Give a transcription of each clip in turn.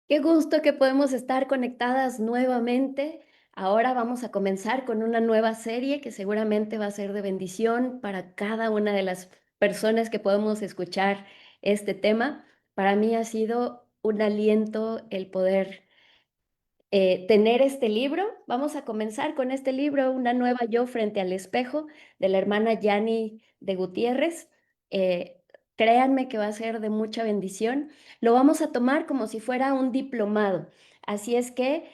Qué gusto que podemos estar conectadas nuevamente. Ahora vamos a comenzar con una nueva serie que seguramente va a ser de bendición para cada una de las personas que podemos escuchar este tema. Para mí ha sido un aliento el poder tener este libro. Vamos a comenzar con este libro, Una nueva yo frente al espejo, de la hermana Yani de Gutiérrez. Eh, Créanme que va a ser de mucha bendición. Lo vamos a tomar como si fuera un diplomado. Así es que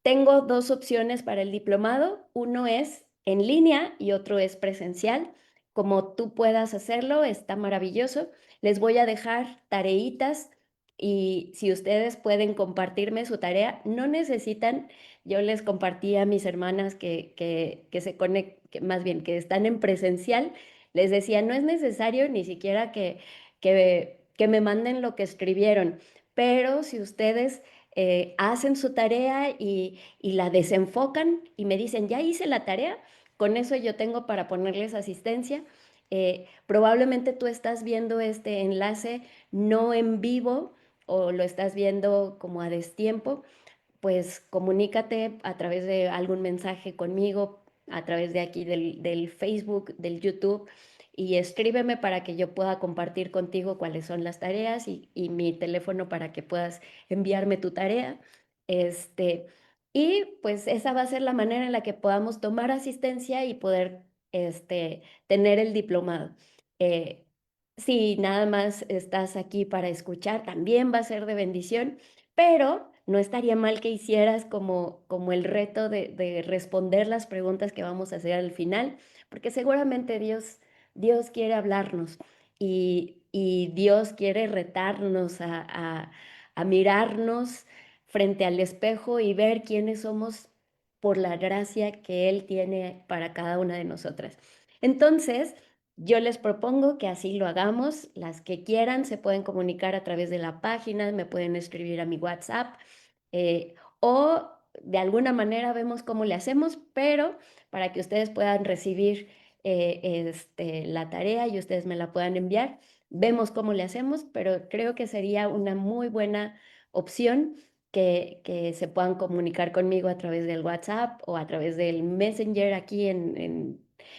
tengo 2 opciones para el diplomado, uno es en línea y otro es presencial. Como tú puedas hacerlo, está maravilloso. Les voy a dejar tareitas y si ustedes pueden compartirme su tarea, no necesitan, yo les compartí a mis hermanas que se conecten, más bien que están en presencial, les decía, no es necesario ni siquiera que me manden lo que escribieron, pero si ustedes hacen su tarea y la desenfocan y me dicen, ya hice la tarea, con eso yo tengo para ponerles asistencia. Probablemente tú estás viendo este enlace no en vivo o lo estás viendo como a destiempo, pues comunícate a través de algún mensaje conmigo, a través de aquí del Facebook, del YouTube, y escríbeme para que yo pueda compartir contigo cuáles son las tareas y mi teléfono para que puedas enviarme tu tarea. Este, y pues esa va a ser la manera en la que podamos tomar asistencia y poder tener el diplomado. Eh, si nada más estás aquí para escuchar, también va a ser de bendición, pero no estaría mal que hicieras como el reto de responder las preguntas que vamos a hacer al final, porque seguramente Dios quiere hablarnos y Dios quiere retarnos a mirarnos frente al espejo y ver quiénes somos por la gracia que Él tiene para cada una de nosotras. Entonces, yo les propongo que así lo hagamos. Las que quieran se pueden comunicar a través de la página, me pueden escribir a mi WhatsApp o de alguna manera vemos cómo le hacemos, pero para que ustedes puedan recibir la tarea y ustedes me la puedan enviar, vemos cómo le hacemos, pero creo que sería una muy buena opción que se puedan comunicar conmigo a través del WhatsApp o a través del Messenger aquí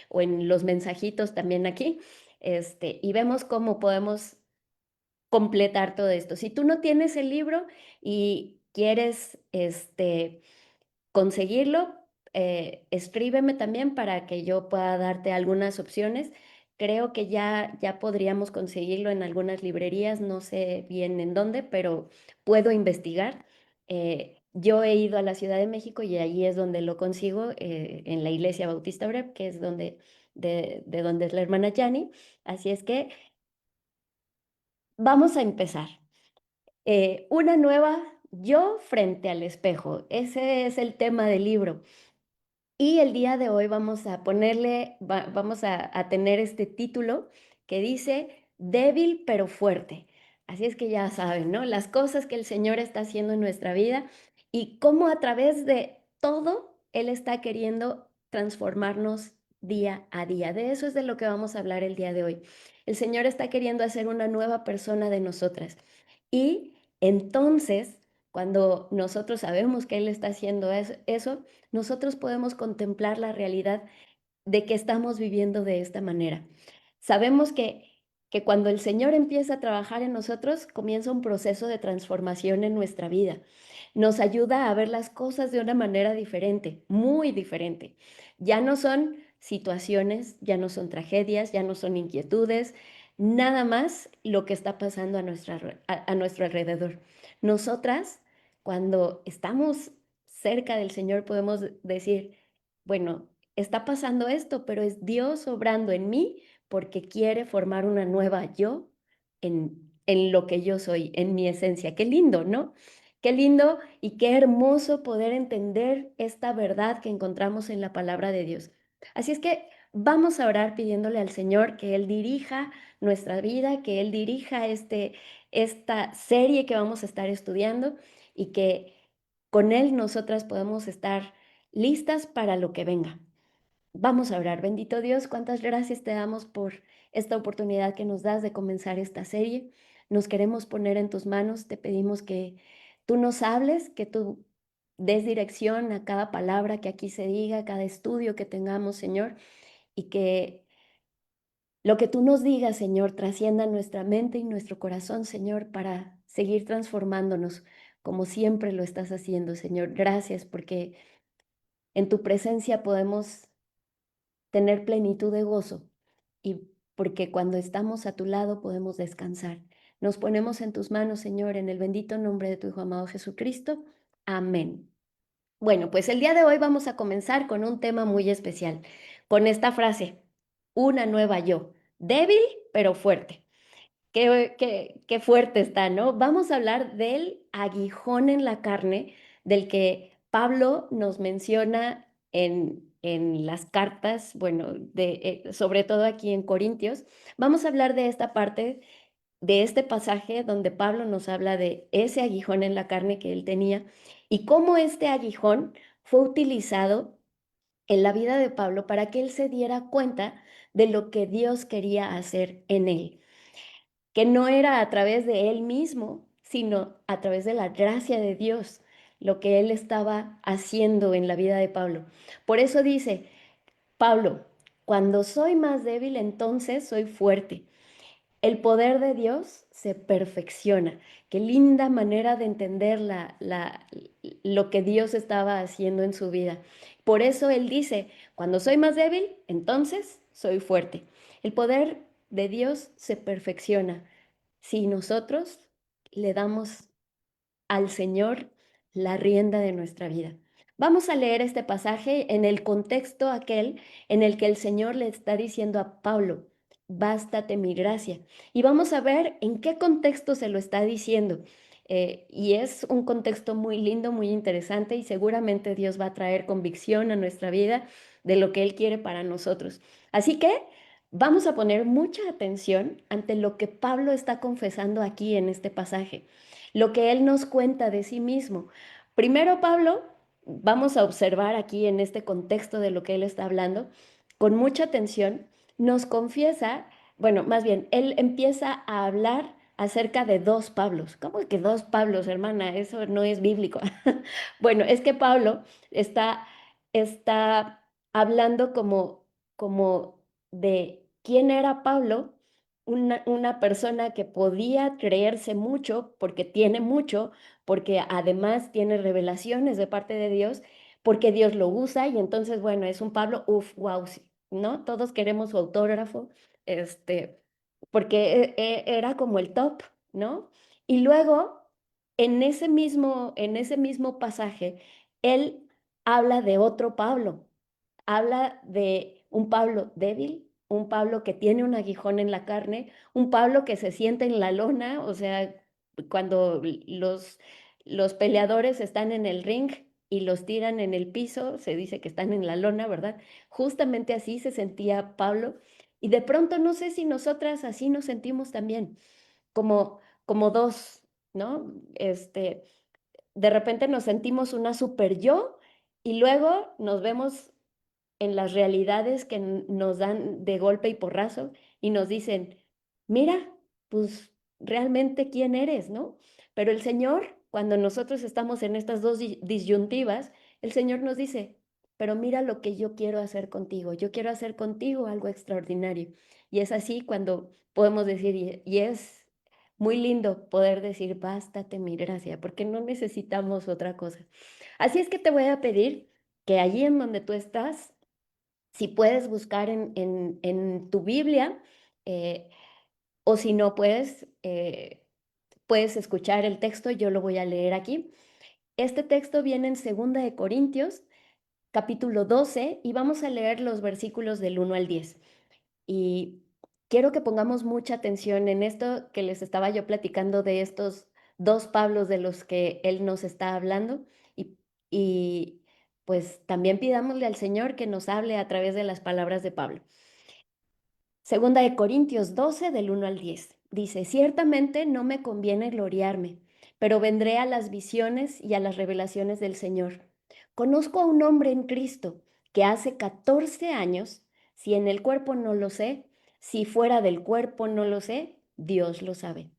o en los mensajitos también aquí, y vemos cómo podemos completar todo esto. Si tú no tienes el libro y quieres conseguirlo, escríbeme también para que yo pueda darte algunas opciones. Creo que ya podríamos conseguirlo en algunas librerías, no sé bien en dónde, pero puedo investigar. Yo he ido a la Ciudad de México y ahí es donde lo consigo, en la Iglesia Bautista Breve, que es de donde es la hermana Yani. Así es que vamos a empezar. Una nueva yo frente al espejo. Ese es el tema del libro. Y el día de hoy vamos a vamos a tener este título que dice débil pero fuerte. Así es que ya saben, ¿no? Las cosas que el Señor está haciendo en nuestra vida y cómo a través de todo Él está queriendo transformarnos día a día. De eso es de lo que vamos a hablar el día de hoy. El Señor está queriendo hacer una nueva persona de nosotras. Y entonces, cuando nosotros sabemos que Él está haciendo eso, nosotros podemos contemplar la realidad de que estamos viviendo de esta manera. Sabemos que cuando el Señor empieza a trabajar en nosotros, comienza un proceso de transformación en nuestra vida. Nos ayuda a ver las cosas de una manera diferente, muy diferente. Ya no son situaciones, ya no son tragedias, ya no son inquietudes, nada más lo que está pasando a nuestro alrededor. Nosotras, cuando estamos cerca del Señor, podemos decir, bueno, está pasando esto, pero es Dios obrando en mí porque quiere formar una nueva yo en lo que yo soy, en mi esencia. Qué lindo, ¿no? Qué lindo y qué hermoso poder entender esta verdad que encontramos en la palabra de Dios. Así es que vamos a orar pidiéndole al Señor que Él dirija nuestra vida, que Él dirija esta serie que vamos a estar estudiando y que con Él nosotras podemos estar listas para lo que venga. Vamos a orar. Bendito Dios, cuántas gracias te damos por esta oportunidad que nos das de comenzar esta serie. Nos queremos poner en tus manos. Te pedimos que tú nos hables, que tú des dirección a cada palabra que aquí se diga, a cada estudio que tengamos, Señor, y que lo que tú nos digas, Señor, trascienda nuestra mente y nuestro corazón, Señor, para seguir transformándonos como siempre lo estás haciendo, Señor. Gracias porque en tu presencia podemos tener plenitud de gozo y porque cuando estamos a tu lado podemos descansar. Nos ponemos en tus manos, Señor, en el bendito nombre de tu Hijo amado Jesucristo. Amén. Bueno, pues el día de hoy vamos a comenzar con un tema muy especial, con esta frase, una nueva yo, débil pero fuerte. Qué fuerte está, ¿no? Vamos a hablar del aguijón en la carne, del que Pablo nos menciona en las cartas, bueno, sobre todo aquí en Corintios. Vamos a hablar de esta parte, de este pasaje donde Pablo nos habla de ese aguijón en la carne que él tenía y cómo este aguijón fue utilizado en la vida de Pablo para que él se diera cuenta de lo que Dios quería hacer en él, que no era a través de él mismo, sino a través de la gracia de Dios, lo que él estaba haciendo en la vida de Pablo. Por eso dice Pablo, cuando soy más débil, entonces soy fuerte. El poder de Dios se perfecciona. Qué linda manera de entender lo que Dios estaba haciendo en su vida. Por eso Él dice, cuando soy más débil, entonces soy fuerte. El poder de Dios se perfecciona si nosotros le damos al Señor la rienda de nuestra vida. Vamos a leer este pasaje en el contexto aquel en el que el Señor le está diciendo a Pablo, bástate mi gracia. Y vamos a ver en qué contexto se lo está diciendo. Y es un contexto muy lindo, muy interesante y seguramente Dios va a traer convicción a nuestra vida de lo que Él quiere para nosotros. Así que vamos a poner mucha atención ante lo que Pablo está confesando aquí en este pasaje, lo que él nos cuenta de sí mismo. Primero, Pablo, vamos a observar aquí en este contexto de lo que él está hablando, con mucha atención, nos confiesa, bueno, más bien, él empieza a hablar acerca de dos Pablos. ¿Cómo que dos Pablos, hermana? Eso no es bíblico. Bueno, es que Pablo está, está hablando como de quién era Pablo, una persona que podía creerse mucho porque tiene mucho, porque además tiene revelaciones de parte de Dios, porque Dios lo usa y entonces, bueno, es un Pablo, uff, wow, sí, ¿no? Todos queremos su autógrafo, este, porque era como el top, ¿no? Y luego, en ese mismo pasaje, él habla de otro Pablo, habla de un Pablo débil, un Pablo que tiene un aguijón en la carne, un Pablo que se siente en la lona, o sea, cuando los peleadores están en el ring y los tiran en el piso, se dice que están en la lona, ¿verdad? Justamente así se sentía Pablo. Y de pronto no sé si nosotras así nos sentimos también, como dos, ¿no? De repente nos sentimos una super yo y luego nos vemos en las realidades que nos dan de golpe y porrazo y nos dicen, mira, pues realmente quién eres, ¿no? Pero el Señor, cuando nosotros estamos en estas dos disyuntivas, el Señor nos dice, pero mira lo que yo quiero hacer contigo, yo quiero hacer contigo algo extraordinario. Y es así cuando podemos decir, y es muy lindo poder decir, bástate mi gracia, porque no necesitamos otra cosa. Así es que te voy a pedir que allí en donde tú estás, si puedes buscar en tu Biblia, eh, o si no puedes, puedes escuchar el texto, yo lo voy a leer aquí. Este texto viene en 2 capítulo 12, y vamos a leer los versículos del 1 al 10. Y quiero que pongamos mucha atención en esto que les estaba yo platicando de estos dos Pablos de los que él nos está hablando. Y pues también pidámosle al Señor que nos hable a través de las palabras de Pablo. 2 Corintios 12 del 1 al 10. Dice, ciertamente no me conviene gloriarme, pero vendré a las visiones y a las revelaciones del Señor. Conozco a un hombre en Cristo que hace 14 años, si en el cuerpo no lo sé, si fuera del cuerpo no lo sé, Dios lo sabe.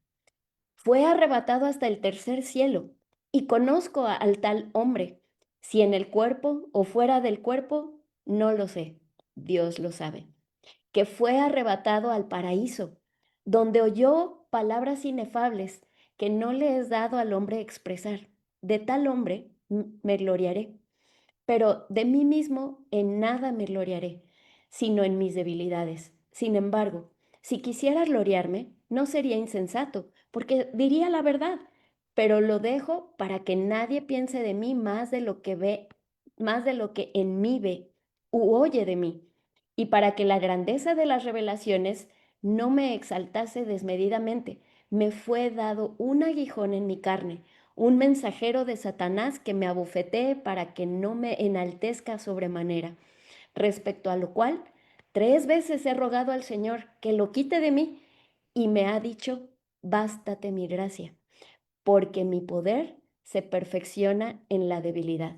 Fue arrebatado hasta el tercer cielo y conozco al tal hombre, si en el cuerpo o fuera del cuerpo, no lo sé, Dios lo sabe, que fue arrebatado al paraíso, donde oyó palabras inefables que no le es dado al hombre expresar. De tal hombre me gloriaré, pero de mí mismo en nada me gloriaré, sino en mis debilidades. Sin embargo, si quisiera gloriarme, no sería insensato, porque diría la verdad, pero lo dejo para que nadie piense de mí más de lo que ve, más de lo que en mí ve u oye de mí, y para que la grandeza de las revelaciones no me exaltase desmedidamente, me fue dado un aguijón en mi carne, un mensajero de Satanás que me abofetee para que no me enaltezca sobremanera, respecto a lo cual 3 veces he rogado al Señor que lo quite de mí, y me ha dicho, bástate mi gracia, porque mi poder se perfecciona en la debilidad.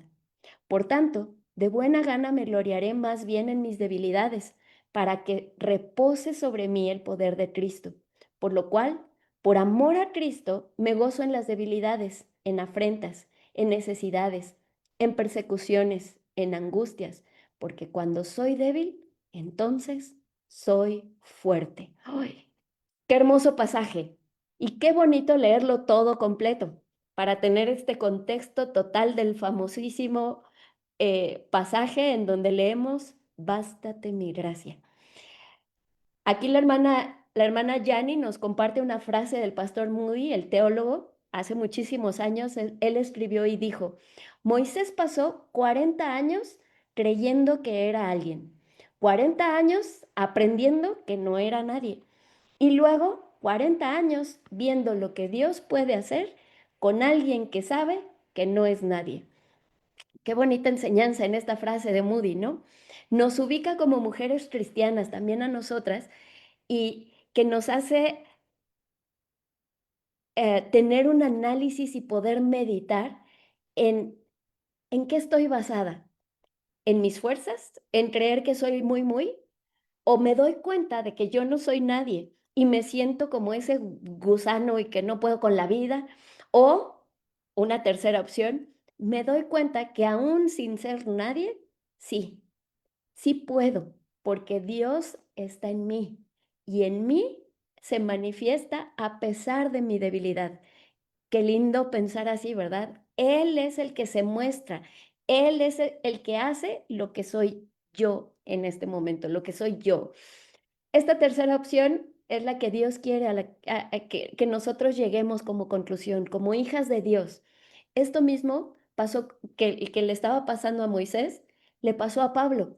Por tanto, de buena gana me gloriaré más bien en mis debilidades, para que repose sobre mí el poder de Cristo. Por lo cual, por amor a Cristo, me gozo en las debilidades, en afrentas, en necesidades, en persecuciones, en angustias, porque cuando soy débil, entonces soy fuerte. ¡Ay! Qué hermoso pasaje. Y qué bonito leerlo todo completo para tener este contexto total del famosísimo pasaje en donde leemos, bástate mi gracia. Aquí la hermana Yani nos comparte una frase del pastor Moody, el teólogo. Hace muchísimos años él escribió y dijo, Moisés pasó 40 años creyendo que era alguien, 40 años aprendiendo que no era nadie, y luego 40 años viendo lo que Dios puede hacer con alguien que sabe que no es nadie. Qué bonita enseñanza en esta frase de Moody, ¿no? Nos ubica como mujeres cristianas también a nosotras y que nos hace tener un análisis y poder meditar en, en qué estoy basada, en mis fuerzas, en creer que soy muy, muy, o me doy cuenta de que yo no soy nadie y me siento como ese gusano y que no puedo con la vida, o una tercera opción, me doy cuenta que aún sin ser nadie, sí, sí puedo, porque Dios está en mí y en mí se manifiesta a pesar de mi debilidad. Qué lindo pensar así, ¿verdad? Él es el que se muestra, Él es el que hace lo que soy yo en este momento, lo que soy yo. Esta tercera opción es la que Dios quiere que nosotros lleguemos como conclusión, como hijas de Dios. Esto mismo pasó que le estaba pasando a Moisés, le pasó a Pablo.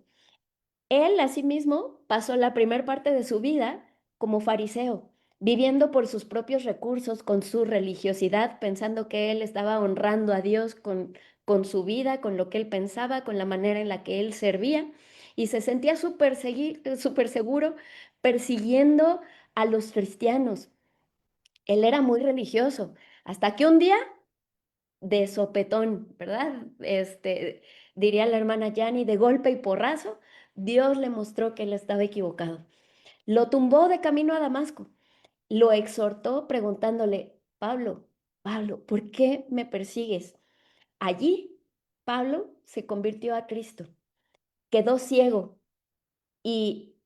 Él, asimismo, pasó la primer parte de su vida como fariseo, viviendo por sus propios recursos, con su religiosidad, pensando que él estaba honrando a Dios con su vida, con lo que él pensaba, con la manera en la que él servía, y se sentía súper seguro persiguiendo a los cristianos. Él era muy religioso, hasta que un día de sopetón, ¿verdad? Diría la hermana Yani, de golpe y porrazo, Dios le mostró que él estaba equivocado. Lo tumbó de camino a Damasco, lo exhortó preguntándole, Pablo, Pablo, ¿por qué me persigues? Allí, Pablo se convirtió a Cristo, quedó ciego y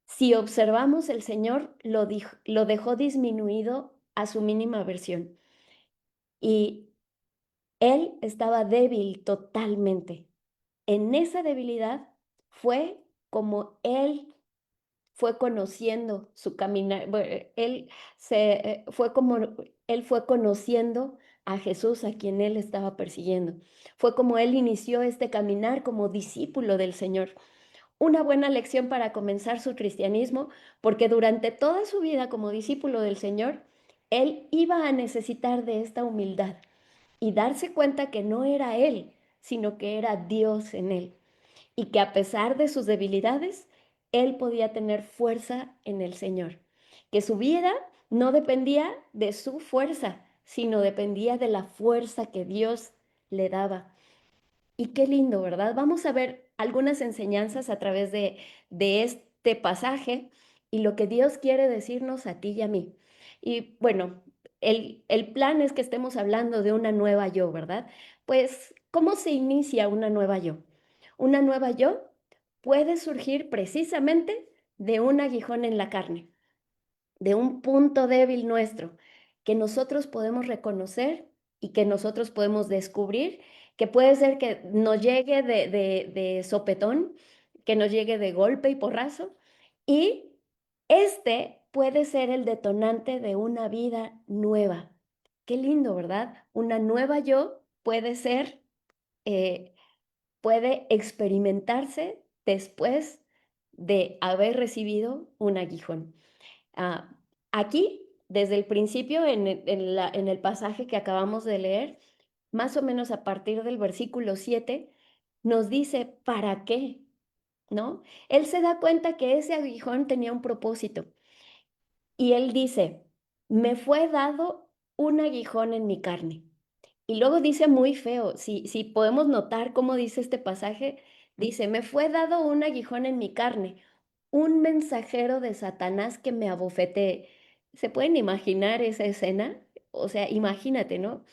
si observamos, el Señor lo dejó disminuido a su mínima versión y él estaba débil totalmente. En esa debilidad fue como él fue conociendo su caminar, fue como él fue conociendo a Jesús, a quien él estaba persiguiendo. Fue como él inició este caminar como discípulo del Señor. Una buena lección para comenzar su cristianismo, porque durante toda su vida como discípulo del Señor, él iba a necesitar de esta humildad y darse cuenta que no era él, sino que era Dios en él y que a pesar de sus debilidades, él podía tener fuerza en el Señor, que su vida no dependía de su fuerza, sino dependía de la fuerza que Dios le daba. Y qué lindo, ¿verdad? Vamos a ver algunas enseñanzas a través de este pasaje y lo que Dios quiere decirnos a ti y a mí. Y bueno, el plan es que estemos hablando de una nueva yo, ¿verdad? Pues, ¿cómo se inicia una nueva yo? Una nueva yo puede surgir precisamente de un aguijón en la carne, de un punto débil nuestro, que nosotros podemos reconocer y que nosotros podemos descubrir, que puede ser que nos llegue de sopetón, que nos llegue de golpe y porrazo, y este puede ser el detonante de una vida nueva. Qué lindo, ¿verdad? Una nueva yo puede ser, eh, puede experimentarse después de haber recibido un aguijón. Ah, aquí, desde el principio, en el pasaje que acabamos de leer, más o menos a partir del versículo 7, nos dice, ¿para qué? ¿No? Él se da cuenta que ese aguijón tenía un propósito y él dice, me fue dado un aguijón en mi carne. Y luego dice muy feo, si podemos notar cómo dice este pasaje, dice, me fue dado un aguijón en mi carne, un mensajero de Satanás que me abofetee. ¿Se pueden imaginar esa escena? O sea, imagínate, ¿no?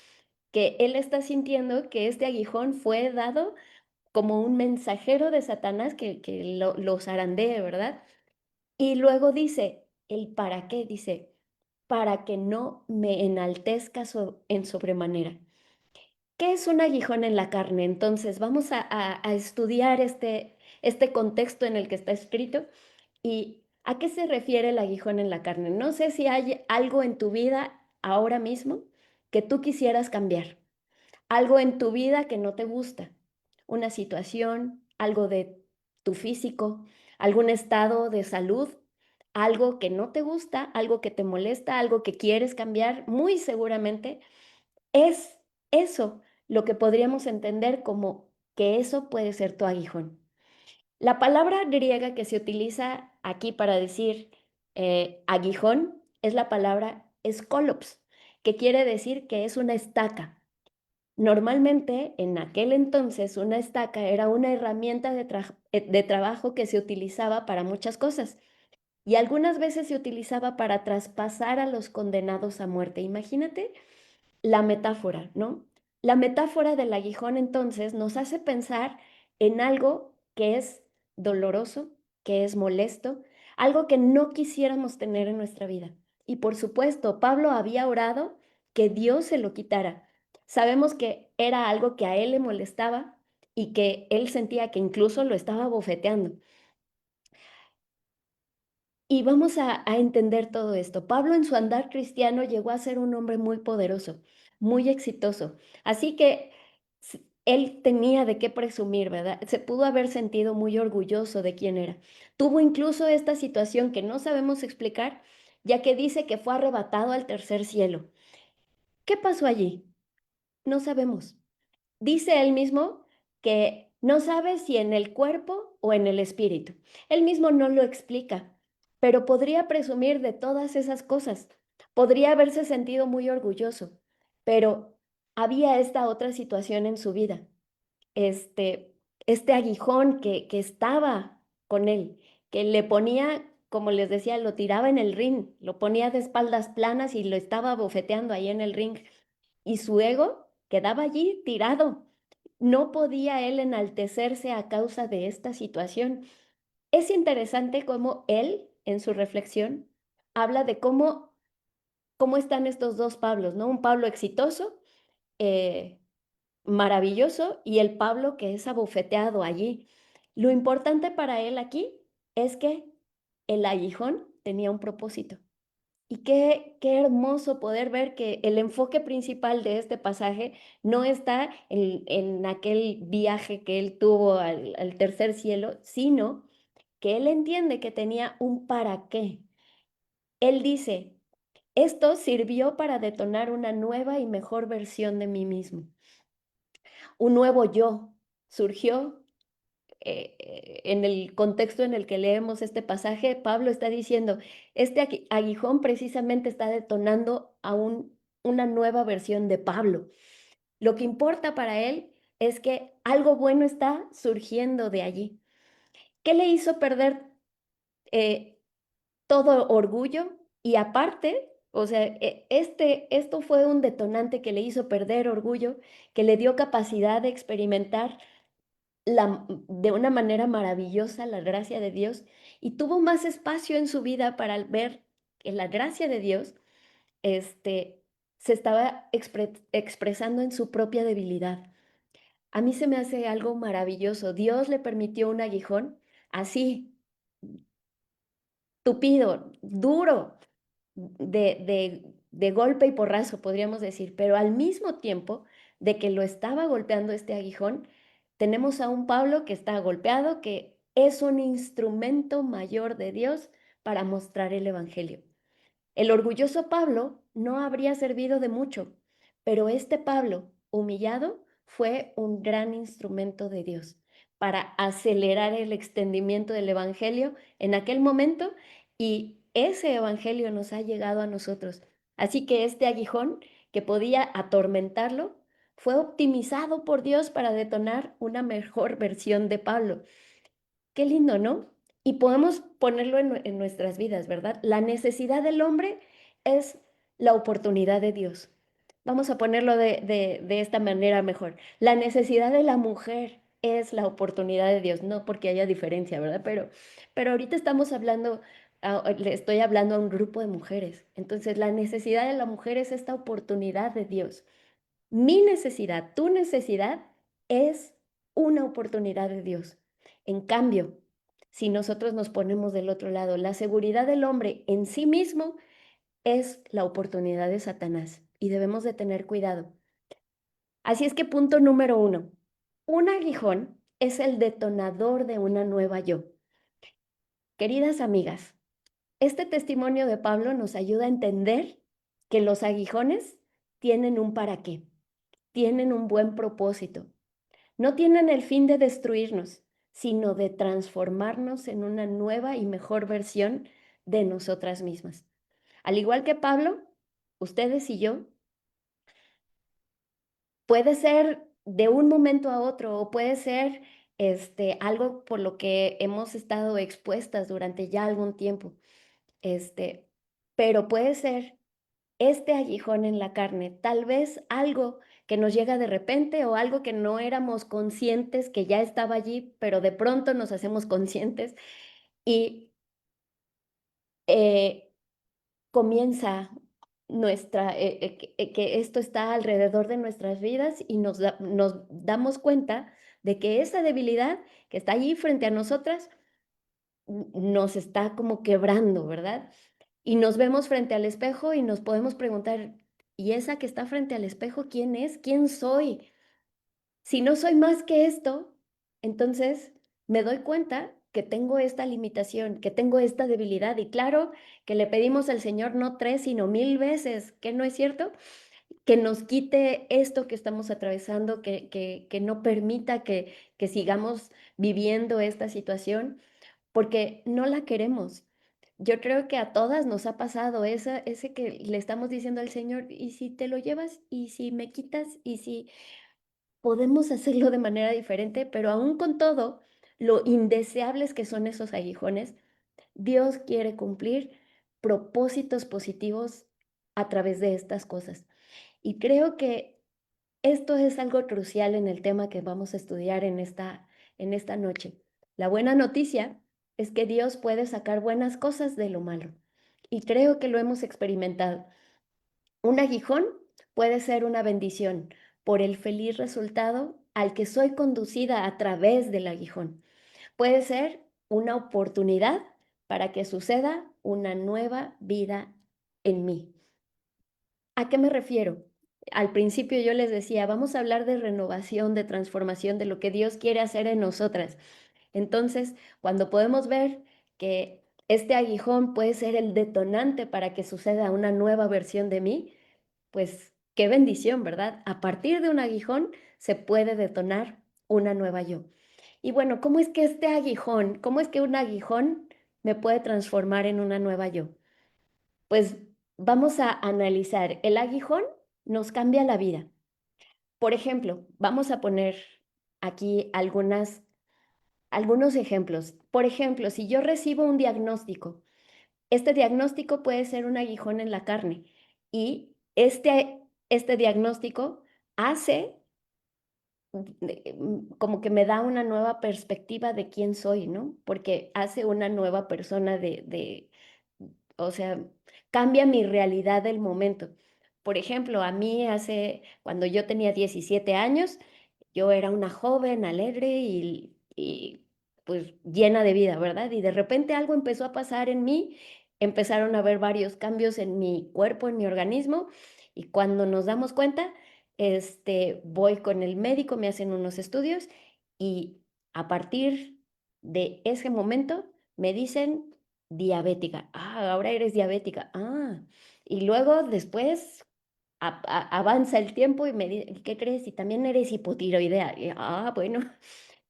Que él está sintiendo que este aguijón fue dado como un mensajero de Satanás que lo zarandee, ¿verdad? Y luego dice, el para qué, dice, para que no me enaltezca en sobremanera. ¿Qué es un aguijón en la carne? Entonces, vamos a estudiar este contexto en el que está escrito y a qué se refiere el aguijón en la carne. No sé si hay algo en tu vida ahora mismo que tú quisieras cambiar, algo en tu vida que no te gusta, una situación, algo de tu físico, algún estado de salud, algo que no te gusta, algo que te molesta, algo que quieres cambiar, muy seguramente es eso lo que podríamos entender como que eso puede ser tu aguijón. La palabra griega que se utiliza aquí para decir aguijón es la palabra skolops, que quiere decir que es una estaca. Normalmente, en aquel entonces, una estaca era una herramienta de trabajo que se utilizaba para muchas cosas y algunas veces se utilizaba para traspasar a los condenados a muerte. Imagínate la metáfora, ¿no? La metáfora del aguijón entonces nos hace pensar en algo que es doloroso, que es molesto, algo que no quisiéramos tener en nuestra vida. Y por supuesto, Pablo había orado que Dios se lo quitara. Sabemos que era algo que a él le molestaba y que él sentía que incluso lo estaba bofeteando. Y vamos a entender todo esto. Pablo en su andar cristiano llegó a ser un hombre muy poderoso, muy exitoso. Así que él tenía de qué presumir, ¿verdad? Se pudo haber sentido muy orgulloso de quién era. Tuvo incluso esta situación que no sabemos explicar, ya que dice que fue arrebatado al tercer cielo. ¿Qué pasó allí? No sabemos. Dice él mismo que no sabe si en el cuerpo o en el espíritu. Él mismo no lo explica, pero podría presumir de todas esas cosas. Podría haberse sentido muy orgulloso, pero había esta otra situación en su vida, este, este aguijón que estaba con él, que le ponía, como les decía, lo tiraba en el ring, lo ponía de espaldas planas y lo estaba bofeteando ahí en el ring. Y su ego quedaba allí tirado. No podía él enaltecerse a causa de esta situación. Es interesante cómo él, en su reflexión, habla de cómo están estos dos Pablos, ¿no? Un Pablo exitoso, eh, maravilloso, y el Pablo que es abofeteado allí. Lo importante para él aquí es que el aguijón tenía un propósito. Y qué hermoso poder ver que el enfoque principal de este pasaje no está en aquel viaje que él tuvo al tercer cielo, sino que él entiende que tenía un para qué. Él dice, esto sirvió para detonar una nueva y mejor versión de mí mismo. Un nuevo yo surgió en el contexto en el que leemos este pasaje. Pablo está diciendo, este aguijón precisamente está detonando a una nueva versión de Pablo. Lo que importa para él es que algo bueno está surgiendo de allí. ¿Qué le hizo perder eh, todo orgullo? Y aparte, O sea, esto fue un detonante que le hizo perder orgullo, que le dio capacidad de experimentar de una manera maravillosa la gracia de Dios y tuvo más espacio en su vida para ver que la gracia de Dios se estaba expresando en su propia debilidad. A mí se me hace algo maravilloso. Dios le permitió un aguijón así, tupido, duro, de golpe y porrazo, podríamos decir, pero al mismo tiempo de que lo estaba golpeando este aguijón, tenemos a un Pablo que está golpeado, que es un instrumento mayor de Dios para mostrar el Evangelio. El orgulloso Pablo no habría servido de mucho, pero este Pablo, humillado, fue un gran instrumento de Dios para acelerar el extendimiento del Evangelio en aquel momento y ese Evangelio nos ha llegado a nosotros. Así que este aguijón que podía atormentarlo fue optimizado por Dios para detonar una mejor versión de Pablo. Qué lindo, ¿no? Y podemos ponerlo en nuestras vidas, ¿verdad? La necesidad del hombre es la oportunidad de Dios. Vamos a ponerlo de esta manera mejor. La necesidad de la mujer es la oportunidad de Dios, no porque haya diferencia, ¿verdad? Pero ahorita estamos hablando, le estoy hablando a un grupo de mujeres. Entonces, la necesidad de la mujer es esta oportunidad de Dios. Mi necesidad, tu necesidad es una oportunidad de Dios. En cambio, si nosotros nos ponemos del otro lado, la seguridad del hombre en sí mismo es la oportunidad de Satanás y debemos de tener cuidado. Así es que punto número uno, un aguijón es el detonador de una nueva yo. Queridas amigas, este testimonio de Pablo nos ayuda a entender que los aguijones tienen un para qué, tienen un buen propósito. No tienen el fin de destruirnos, sino de transformarnos en una nueva y mejor versión de nosotras mismas. Al igual que Pablo, ustedes y yo, puede ser de un momento a otro o puede ser algo por lo que hemos estado expuestas durante ya algún tiempo, este, pero puede ser este aguijón en la carne, tal vez algo que nos llega de repente o algo que no éramos conscientes que ya estaba allí, pero de pronto nos hacemos conscientes y eh, comienza que esto está alrededor de nuestras vidas y nos damos cuenta de que esa debilidad que está allí frente a nosotras nos está como quebrando, ¿verdad? Y nos vemos frente al espejo y nos podemos preguntar, ¿y esa que está frente al espejo quién es? ¿Quién soy? Si no soy más que esto, entonces me doy cuenta que tengo esta limitación, que tengo esta debilidad. Y claro que le pedimos al Señor no 3, sino 1000 veces, que no es cierto, que nos quite esto que estamos atravesando, que no permita que sigamos viviendo esta situación, porque no la queremos. Yo creo que a todas nos ha pasado ese que le estamos diciendo al Señor, ¿y si te lo llevas? ¿Y si me quitas? ¿Y si podemos hacerlo de manera diferente? Pero aún con todo, lo indeseables que son esos aguijones, Dios quiere cumplir propósitos positivos a través de estas cosas. Y creo que esto es algo crucial en el tema que vamos a estudiar en esta noche. La buena noticia es que Dios puede sacar buenas cosas de lo malo. Y creo que lo hemos experimentado. Un aguijón puede ser una bendición por el feliz resultado al que soy conducida a través del aguijón. Puede ser una oportunidad para que suceda una nueva vida en mí. ¿A qué me refiero? Al principio yo les decía, vamos a hablar de renovación, de transformación, de lo que Dios quiere hacer en nosotras. Entonces, cuando podemos ver que este aguijón puede ser el detonante para que suceda una nueva versión de mí, pues qué bendición, ¿verdad? A partir de un aguijón se puede detonar una nueva yo. Y bueno, ¿cómo es que este aguijón, cómo es que un aguijón me puede transformar en una nueva yo? Pues vamos a analizar. El aguijón nos cambia la vida. Por ejemplo, vamos a poner aquí algunos ejemplos. Por ejemplo, si yo recibo un diagnóstico Este diagnóstico puede ser un aguijón en la carne y este diagnóstico hace como que me da una nueva perspectiva de quién soy, ¿no? Porque hace una nueva persona o sea, cambia mi realidad del momento. Por ejemplo, a mí cuando yo tenía 17 años, yo era una joven alegre y pues llena de vida, ¿verdad? Y de repente algo empezó a pasar en mí, empezaron a haber varios cambios en mi cuerpo, en mi organismo, y cuando nos damos cuenta, voy con el médico, me hacen unos estudios y a partir de ese momento me dicen diabética. Ah, ahora eres diabética. Ah, y luego después avanza el tiempo y me dice, ¿qué crees? Y también eres hipotiroidea. Bueno.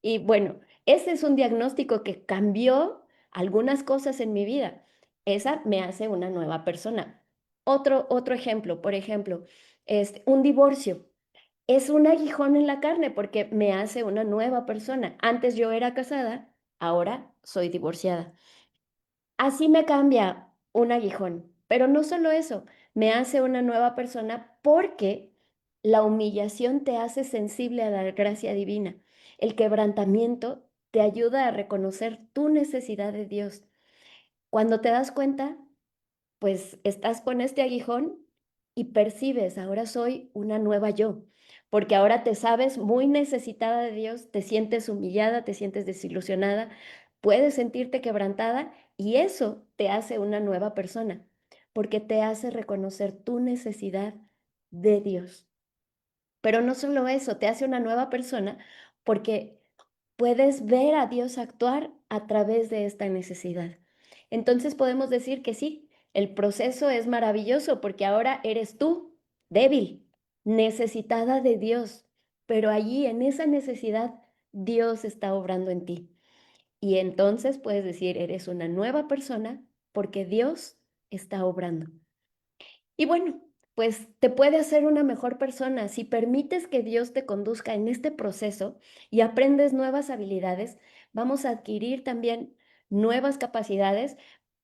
Y bueno, ese es un diagnóstico que cambió algunas cosas en mi vida. Esa me hace una nueva persona. Otro ejemplo, por ejemplo, un divorcio. Es un aguijón en la carne porque me hace una nueva persona. Antes yo era casada, ahora soy divorciada. Así me cambia un aguijón, pero no solo eso, me hace una nueva persona porque la humillación te hace sensible a la gracia divina. El quebrantamiento te ayuda a reconocer tu necesidad de Dios. Cuando te das cuenta, pues estás con este aguijón y percibes, ahora soy una nueva yo, porque ahora te sabes muy necesitada de Dios, te sientes humillada, te sientes desilusionada, puedes sentirte quebrantada y eso te hace una nueva persona, porque te hace reconocer tu necesidad de Dios. Pero no solo eso, te hace una nueva persona porque puedes ver a Dios actuar a través de esta necesidad. Entonces podemos decir que sí, el proceso es maravilloso porque ahora eres tú, débil, necesitada de Dios, pero allí en esa necesidad Dios está obrando en ti. Y entonces puedes decir, eres una nueva persona porque Dios está obrando. Y bueno, pues te puede hacer una mejor persona si permites que Dios te conduzca en este proceso y aprendes nuevas habilidades, vamos a adquirir también nuevas capacidades,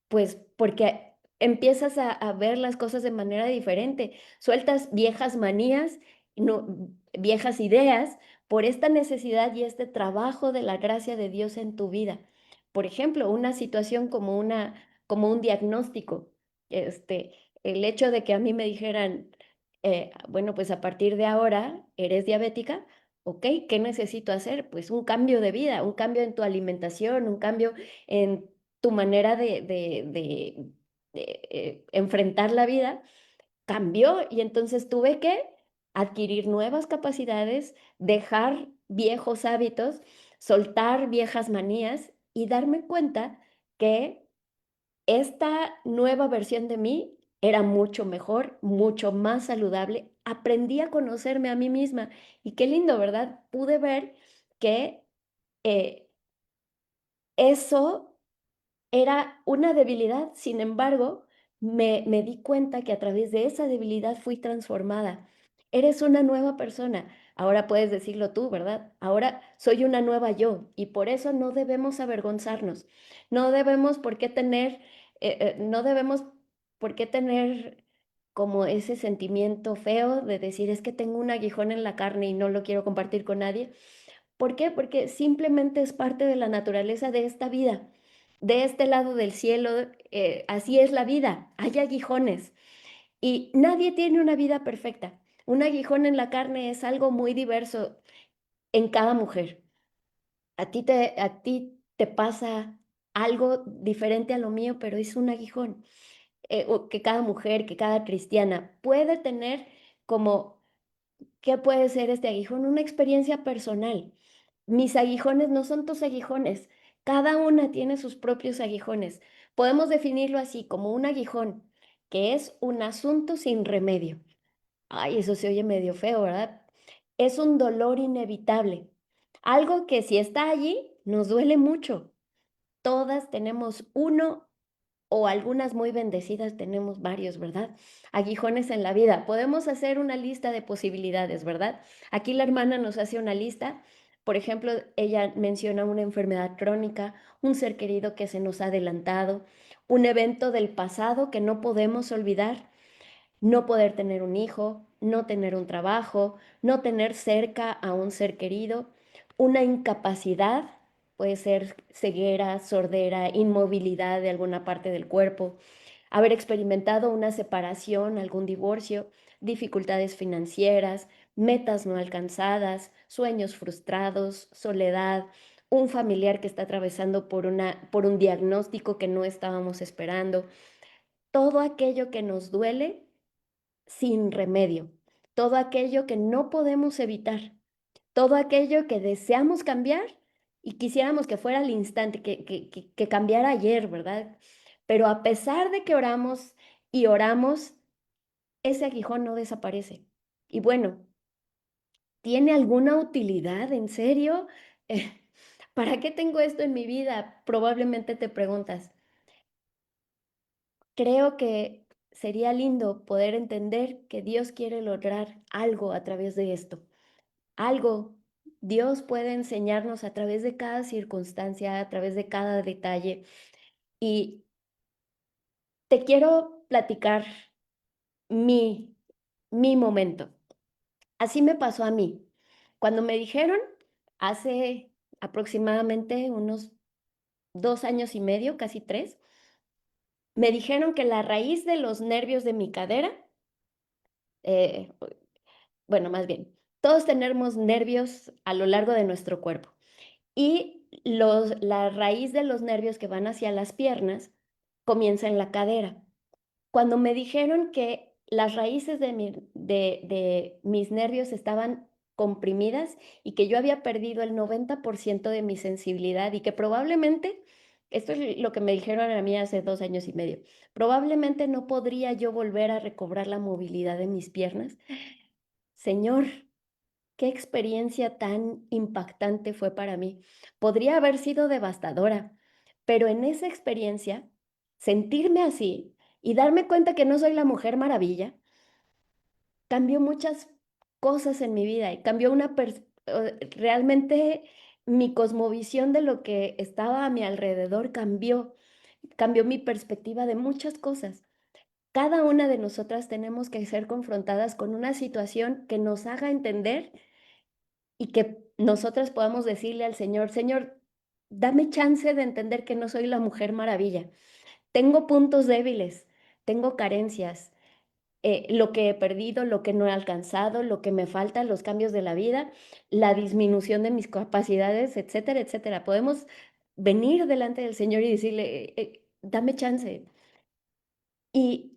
pues porque empiezas a ver las cosas de manera diferente, sueltas viejas manías, no, viejas ideas por esta necesidad y este trabajo de la gracia de Dios en tu vida. Por ejemplo, una situación como un diagnóstico, este, el hecho de que a mí me dijeran, bueno, pues a partir de ahora eres diabética, ¿ok? ¿Qué necesito hacer? Pues un cambio de vida, un cambio en tu alimentación, un cambio en tu manera de enfrentar la vida cambió y entonces tuve que adquirir nuevas capacidades, dejar viejos hábitos, soltar viejas manías y darme cuenta que esta nueva versión de mí era mucho mejor, mucho más saludable. Aprendí a conocerme a mí misma y qué lindo, ¿verdad? Pude ver que eh, eso era una debilidad, sin embargo, me di cuenta que a través de esa debilidad fui transformada. Eres una nueva persona. Ahora puedes decirlo tú, ¿verdad? Ahora soy una nueva yo y por eso no debemos avergonzarnos. No debemos por qué tener, no debemos por qué tener como ese sentimiento feo de decir es que tengo un aguijón en la carne y no lo quiero compartir con nadie. ¿Por qué? Porque simplemente es parte de la naturaleza de esta vida. De este lado del cielo, así es la vida. Hay aguijones y nadie tiene una vida perfecta. Un aguijón en la carne es algo muy diverso en cada mujer. A ti te pasa algo diferente a lo mío, pero es un aguijón. O que cada mujer, que cada cristiana puede tener como, ¿qué puede ser este aguijón? Una experiencia personal. Mis aguijones no son tus aguijones. Cada una tiene sus propios aguijones. Podemos definirlo así, como un aguijón, que es un asunto sin remedio. Ay, eso se oye medio feo, ¿verdad? Es un dolor inevitable. Algo que si está allí, nos duele mucho. Todas tenemos uno o algunas muy bendecidas tenemos varios, ¿verdad? Aguijones en la vida. Podemos hacer una lista de posibilidades, ¿verdad? Aquí la hermana nos hace una lista. Por ejemplo, ella menciona una enfermedad crónica, un ser querido que se nos ha adelantado, un evento del pasado que no podemos olvidar, no poder tener un hijo, no tener un trabajo, no tener cerca a un ser querido, una incapacidad, puede ser ceguera, sordera, inmovilidad de alguna parte del cuerpo, haber experimentado una separación, algún divorcio, dificultades financieras, metas no alcanzadas, sueños frustrados, soledad, un familiar que está atravesando por un diagnóstico que no estábamos esperando, todo aquello que nos duele sin remedio, todo aquello que no podemos evitar, todo aquello que deseamos cambiar y quisiéramos que fuera al instante, que cambiara ayer, ¿verdad? Pero a pesar de que oramos y oramos, ese aguijón no desaparece. Y bueno, ¿tiene alguna utilidad? ¿En serio? Eh, ¿Para qué tengo esto en mi vida? Probablemente te preguntas. Creo que sería lindo poder entender que Dios quiere lograr algo a través de esto. Algo. Dios puede enseñarnos a través de cada circunstancia, a través de cada detalle. Y te quiero platicar mi, mi momento. Así me pasó a mí. Cuando me dijeron, hace aproximadamente unos 2 años y medio, casi 3, me dijeron que la raíz de los nervios de mi cadera, eh, bueno, más bien, todos tenemos nervios a lo largo de nuestro cuerpo. Y la raíz de los nervios que van hacia las piernas comienza en la cadera. Cuando me dijeron que las raíces de mis nervios estaban comprimidas y que yo había perdido el 90% de mi sensibilidad y que probablemente, esto es lo que me dijeron a mí hace 2 años y medio, probablemente no podría yo volver a recobrar la movilidad de mis piernas. Señor, qué experiencia tan impactante fue para mí. Podría haber sido devastadora, pero en esa experiencia, sentirme así y darme cuenta que no soy la Mujer Maravilla, cambió muchas cosas en mi vida y cambió realmente mi cosmovisión de lo que estaba a mi alrededor cambió mi perspectiva de muchas cosas. Cada una de nosotras tenemos que ser confrontadas con una situación que nos haga entender y que nosotras podamos decirle al Señor: Señor, dame chance de entender que no soy la Mujer Maravilla. Tengo puntos débiles, tengo carencias, lo que he perdido, lo que no he alcanzado, lo que me falta, los cambios de la vida, la disminución de mis capacidades, etcétera, etcétera. Podemos venir delante del Señor y decirle: dame chance". Y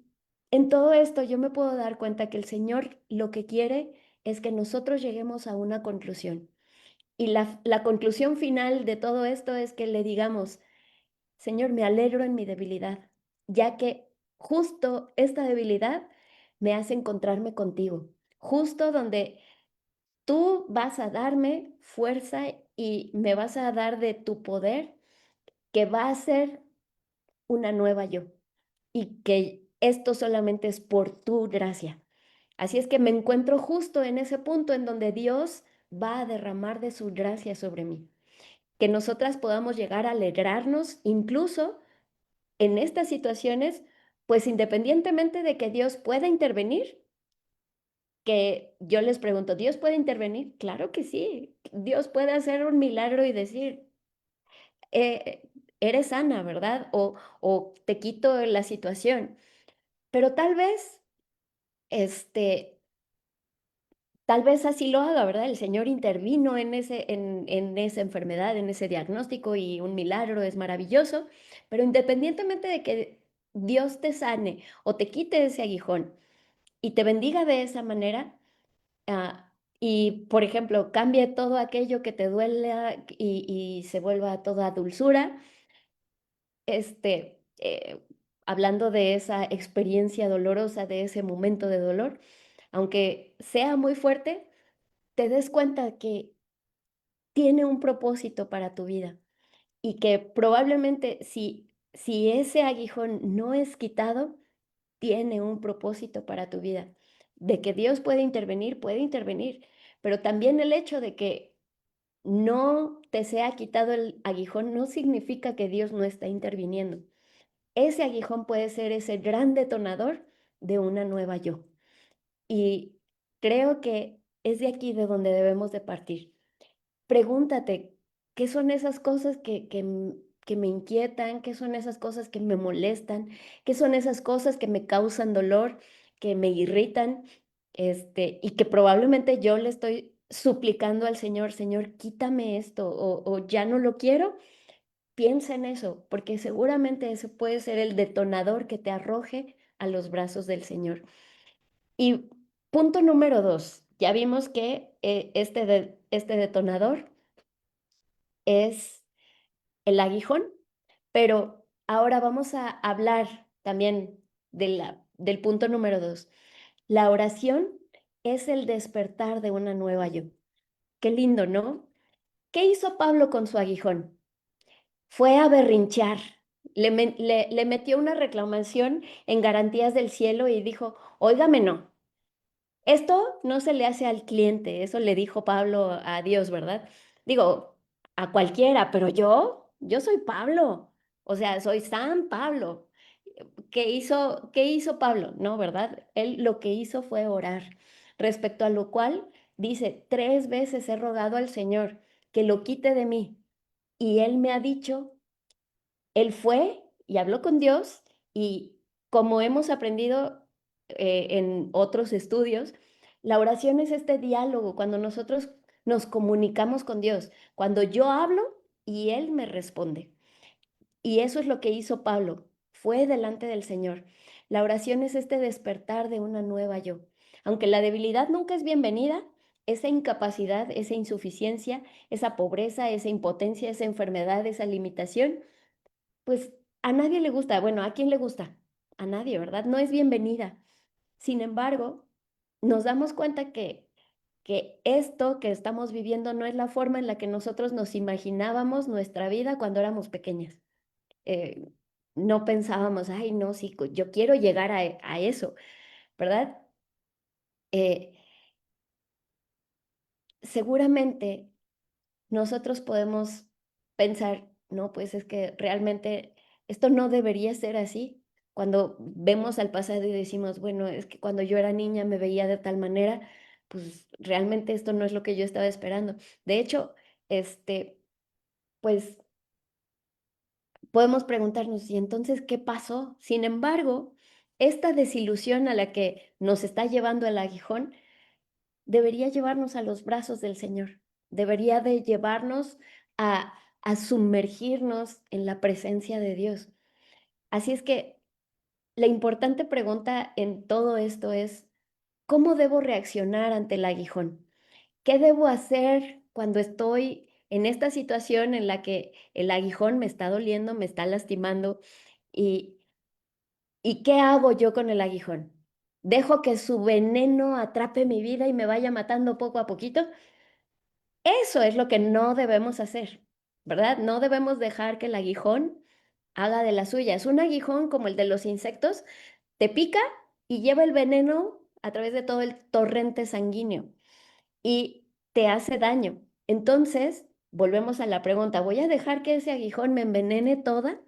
en todo esto yo me puedo dar cuenta que el Señor lo que quiere es que nosotros lleguemos a una conclusión. Y la conclusión final de todo esto es que le digamos: Señor, me alegro en mi debilidad, ya que justo esta debilidad me hace encontrarme contigo, justo donde tú vas a darme fuerza y me vas a dar de tu poder, que va a ser una nueva yo, y que esto solamente es por tu gracia. Así es que me encuentro justo en ese punto en donde Dios va a derramar de su gracia sobre mí, que nosotras podamos llegar a alegrarnos incluso en estas situaciones, pues independientemente de que Dios pueda intervenir, que yo les pregunto: ¿Dios puede intervenir? Claro que sí. Dios puede hacer un milagro y decir: "Eh, eres sana, ¿verdad? O te quito la situación". Pero este, tal vez así lo haga, ¿verdad? El Señor intervino en esa enfermedad, en ese diagnóstico, y un milagro es maravilloso, pero independientemente de que Dios te sane o te quite ese aguijón y te bendiga de esa manera, y, por ejemplo, cambie todo aquello que te duela y se vuelva toda dulzura, hablando de esa experiencia dolorosa, de ese momento de dolor, aunque sea muy fuerte, te des cuenta que tiene un propósito para tu vida y que probablemente si ese aguijón no es quitado, tiene un propósito para tu vida. De que Dios puede intervenir, pero también el hecho de que no te sea quitado el aguijón, no significa que Dios no está interviniendo. Ese aguijón puede ser ese gran detonador de una nueva yo. Y creo que es de aquí de donde debemos de partir. Pregúntate, ¿qué son esas cosas que me inquietan? ¿Qué son esas cosas que me molestan? ¿Qué son esas cosas que me causan dolor, que me irritan? Y que probablemente yo le estoy suplicando al Señor, Señor, quítame esto o ya no lo quiero. Piensa en eso, porque seguramente ese puede ser el detonador que te arroje a los brazos del Señor. Y punto número 2, ya vimos que este detonador es el aguijón, pero ahora vamos a hablar también del punto número 2. La oración es el despertar de una nueva yo. Qué lindo, ¿no? ¿Qué hizo Pablo con su aguijón? Fue a berrinchar. Le metió una reclamación en garantías del cielo y dijo, óigame, no, esto no se le hace al cliente, eso le dijo Pablo a Dios, ¿verdad? Digo, a cualquiera, pero yo soy Pablo, o sea, soy San Pablo. Qué hizo Pablo? No, ¿verdad? Él lo que hizo fue orar, respecto a lo cual dice, 3 veces he rogado al Señor que lo quite de mí, y él me ha dicho, él fue y habló con Dios y como hemos aprendido en otros estudios, la oración es este diálogo cuando nosotros nos comunicamos con Dios, cuando yo hablo y Él me responde. Y eso es lo que hizo Pablo, fue delante del Señor. La oración es este despertar de una nueva yo. Aunque la debilidad nunca es bienvenida, esa incapacidad, esa insuficiencia, esa pobreza, esa impotencia, esa enfermedad, esa limitación, pues a nadie le gusta. Bueno, ¿a quién le gusta? A nadie, ¿verdad? No es bienvenida. Sin embargo, nos damos cuenta que esto que estamos viviendo no es la forma en la que nosotros nos imaginábamos nuestra vida cuando éramos pequeñas. Eh, no pensábamos, ay, no, sí, yo quiero llegar a eso, ¿verdad? Eh, seguramente nosotros podemos pensar, no, pues es que realmente esto no debería ser así. Cuando vemos al pasado y decimos, bueno, es que cuando yo era niña me veía de tal manera, pues realmente esto no es lo que yo estaba esperando. De hecho, pues podemos preguntarnos, ¿y entonces qué pasó? Sin embargo, esta desilusión a la que nos está llevando el aguijón debería llevarnos a los brazos del Señor, debería de llevarnos a sumergirnos en la presencia de Dios. Así es que la importante pregunta en todo esto es, ¿cómo debo reaccionar ante el aguijón? ¿Qué debo hacer cuando estoy en esta situación en la que el aguijón me está doliendo, me está lastimando? ¿Y, y qué hago yo con el aguijón? ¿Dejo que su veneno atrape mi vida y me vaya matando poco a poquito? Eso es lo que no debemos hacer, ¿verdad? No debemos dejar que el aguijón haga de las suyas. Un aguijón como el de los insectos te pica y lleva el veneno a través de todo el torrente sanguíneo y te hace daño. Entonces, volvemos a la pregunta, ¿voy a dejar que ese aguijón me envenene toda?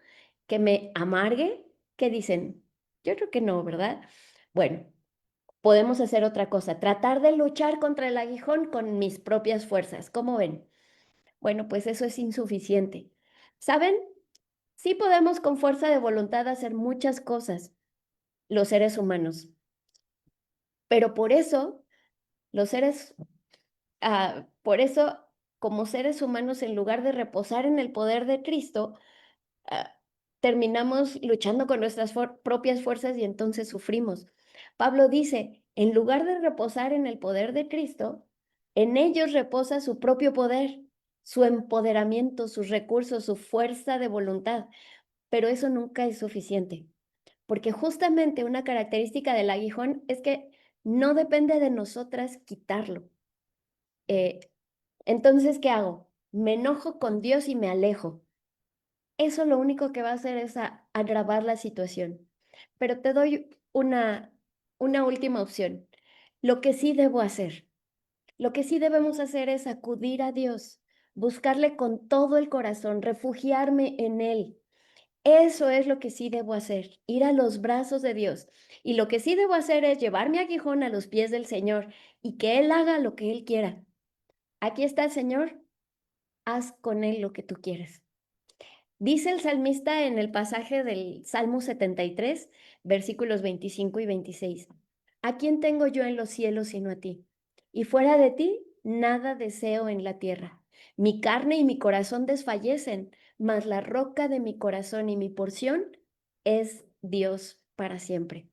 ¿Que me amargue? ¿Qué dicen? Yo creo que no, ¿verdad? Bueno, podemos hacer otra cosa, tratar de luchar contra el aguijón con mis propias fuerzas. ¿Cómo ven? Bueno, pues eso es insuficiente. ¿Saben? Sí podemos con fuerza de voluntad hacer muchas cosas, los seres humanos, pero por eso, los seres, por eso, como seres humanos, en lugar de reposar en el poder de Cristo, ah, terminamos luchando con nuestras propias fuerzas y entonces sufrimos. Pablo dice, en lugar de reposar en el poder de Cristo, en ellos reposa su propio poder, su empoderamiento, sus recursos, su fuerza de voluntad. Pero eso nunca es suficiente, porque justamente una característica del aguijón es que no depende de nosotras quitarlo. Eh, entonces, ¿qué hago? Me enojo con Dios y me alejo. Eso lo único que va a hacer es agravar la situación. Pero te doy una última opción. Lo que sí debo hacer, lo que sí debemos hacer es acudir a Dios buscarle con todo el corazón, refugiarme en Él. Eso es lo que sí debo hacer, ir a los brazos de Dios. Y lo que sí debo hacer es llevar mi aguijón a los pies del Señor y que Él haga lo que Él quiera. Aquí está el Señor, haz con Él lo que tú quieras. Dice el salmista en el pasaje del Salmo 73, versículos 25 y 26. ¿A quién tengo yo en los cielos sino a ti? Y fuera de ti, nada deseo en la tierra. Mi carne y mi corazón desfallecen, mas la roca de mi corazón y mi porción es Dios para siempre.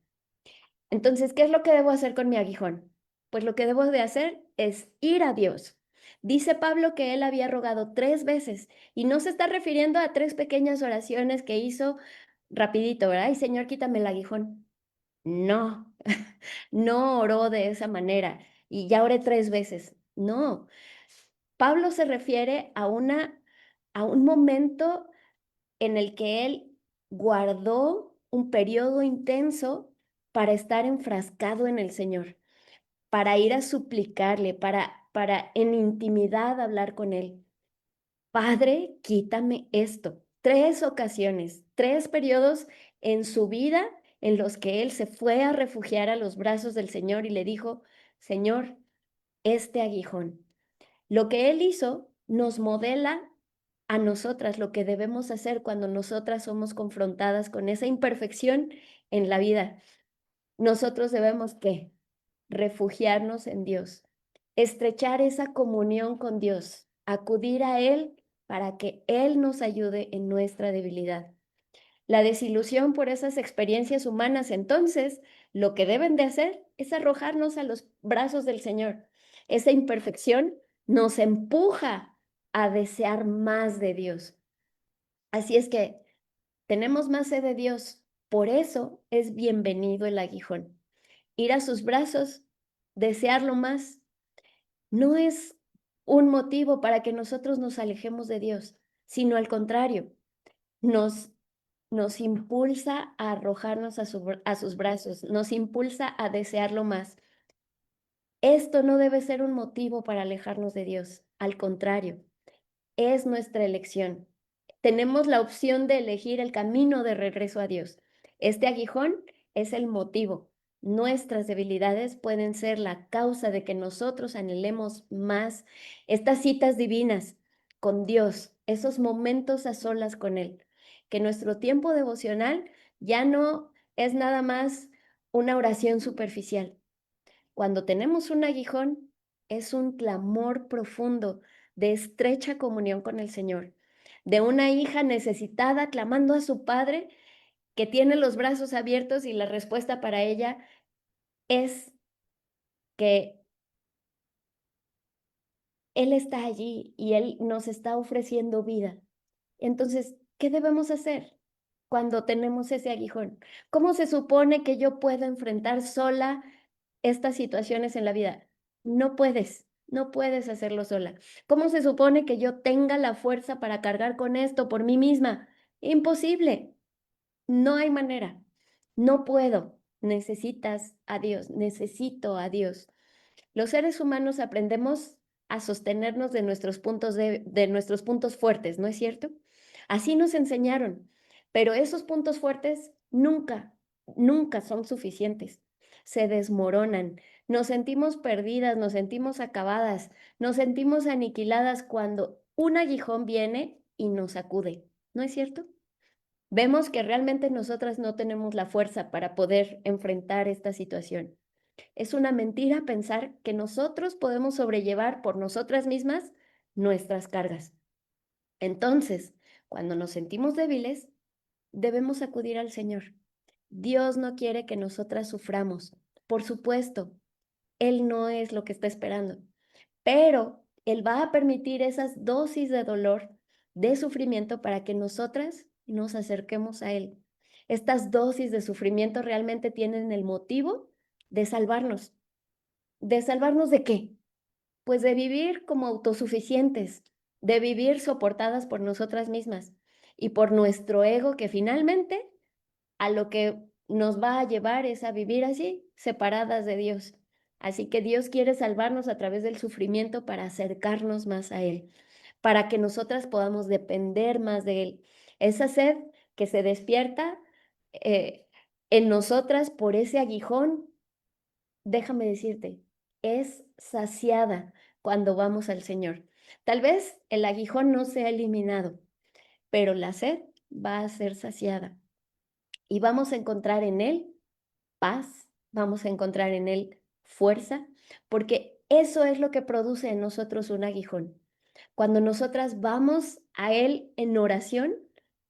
Entonces, ¿qué es lo que debo hacer con mi aguijón? Pues lo que debo de hacer es ir a Dios. Dice Pablo que él había rogado 3 veces y no se está refiriendo a 3 pequeñas oraciones que hizo rapidito, ¿verdad? Ay, Señor, quítame el aguijón. No, no oró de esa manera y ya oré 3 veces. No, Pablo se refiere a un momento en el que él guardó un periodo intenso para estar enfrascado en el Señor, para ir a suplicarle, para en intimidad hablar con él. Padre, quítame esto. 3 ocasiones, 3 periodos en su vida en los que él se fue a refugiar a los brazos del Señor y le dijo, Señor, este aguijón. Lo que él hizo nos modela a nosotras lo que debemos hacer cuando nosotras somos confrontadas con esa imperfección en la vida. Nosotros debemos, ¿qué? Refugiarnos en Dios, estrechar esa comunión con Dios, acudir a Él para que Él nos ayude en nuestra debilidad. La desilusión por esas experiencias humanas, entonces, lo que deben de hacer es arrojarnos a los brazos del Señor. Esa imperfección nos empuja a desear más de Dios. Así es que tenemos más sed de Dios. Por eso es bienvenido el aguijón. Ir a sus brazos, desearlo más, no es un motivo para que nosotros nos alejemos de Dios, sino al contrario, nos nos impulsa a arrojarnos a sus brazos, nos impulsa a desearlo más. Esto no debe ser un motivo para alejarnos de Dios, al contrario, es nuestra elección. Tenemos la opción de elegir el camino de regreso a Dios. Este aguijón es el motivo. Nuestras debilidades pueden ser la causa de que nosotros anhelemos más estas citas divinas con Dios, esos momentos a solas con Él. Que nuestro tiempo devocional ya no es nada más una oración superficial. Cuando tenemos un aguijón, es un clamor profundo de estrecha comunión con el Señor, de una hija necesitada clamando a su padre que tiene los brazos abiertos y la respuesta para ella es que Él está allí y Él nos está ofreciendo vida. Entonces, ¿qué debemos hacer cuando tenemos ese aguijón? ¿Cómo se supone que yo puedo enfrentar sola estas situaciones en la vida? No puedes, no puedes hacerlo sola. ¿Cómo se supone que yo tenga la fuerza para cargar con esto por mí misma? Imposible. No hay manera. No puedo. Necesitas a Dios, necesito a Dios. Los seres humanos aprendemos a sostenernos de nuestros puntos fuertes, ¿no es cierto? Así nos enseñaron, pero esos puntos fuertes nunca, nunca son suficientes. Se desmoronan, nos sentimos perdidas, nos sentimos acabadas, nos sentimos aniquiladas cuando un aguijón viene y nos sacude, ¿no es cierto? Vemos que realmente nosotras no tenemos la fuerza para poder enfrentar esta situación. Es una mentira pensar que nosotros podemos sobrellevar por nosotras mismas nuestras cargas. Entonces, cuando nos sentimos débiles, debemos acudir al Señor. Dios no quiere que nosotras suframos. Por supuesto, Él no es lo que está esperando, pero Él va a permitir esas dosis de dolor, de sufrimiento, para que nosotras nos acerquemos a Él. Estas dosis de sufrimiento realmente tienen el motivo de salvarnos. ¿De salvarnos de qué? Pues de vivir como autosuficientes, de vivir soportadas por nosotras mismas y por nuestro ego, que finalmente a lo que nos va a llevar es a vivir así, separadas de Dios. Así que Dios quiere salvarnos a través del sufrimiento para acercarnos más a Él. para que nosotras podamos depender más de Él. Esa sed que se despierta eh, en nosotras por ese aguijón, déjame decirte, es saciada cuando vamos al Señor. Tal vez el aguijón no sea eliminado, pero la sed va a ser saciada y vamos a encontrar en Él paz, vamos a encontrar en Él fuerza, porque eso es lo que produce en nosotros un aguijón. Cuando nosotras vamos a Él en oración,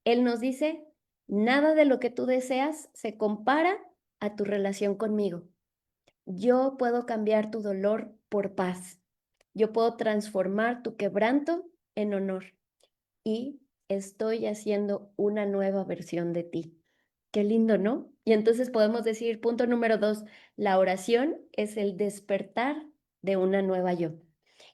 Él nos dice, nada de lo que tú deseas se compara a tu relación conmigo. Yo puedo cambiar tu dolor por paz. Yo puedo transformar tu quebranto en honor. Y estoy haciendo una nueva versión de ti. Qué lindo, ¿no? Y entonces podemos decir, punto número 2, la oración es el despertar de una nueva yo.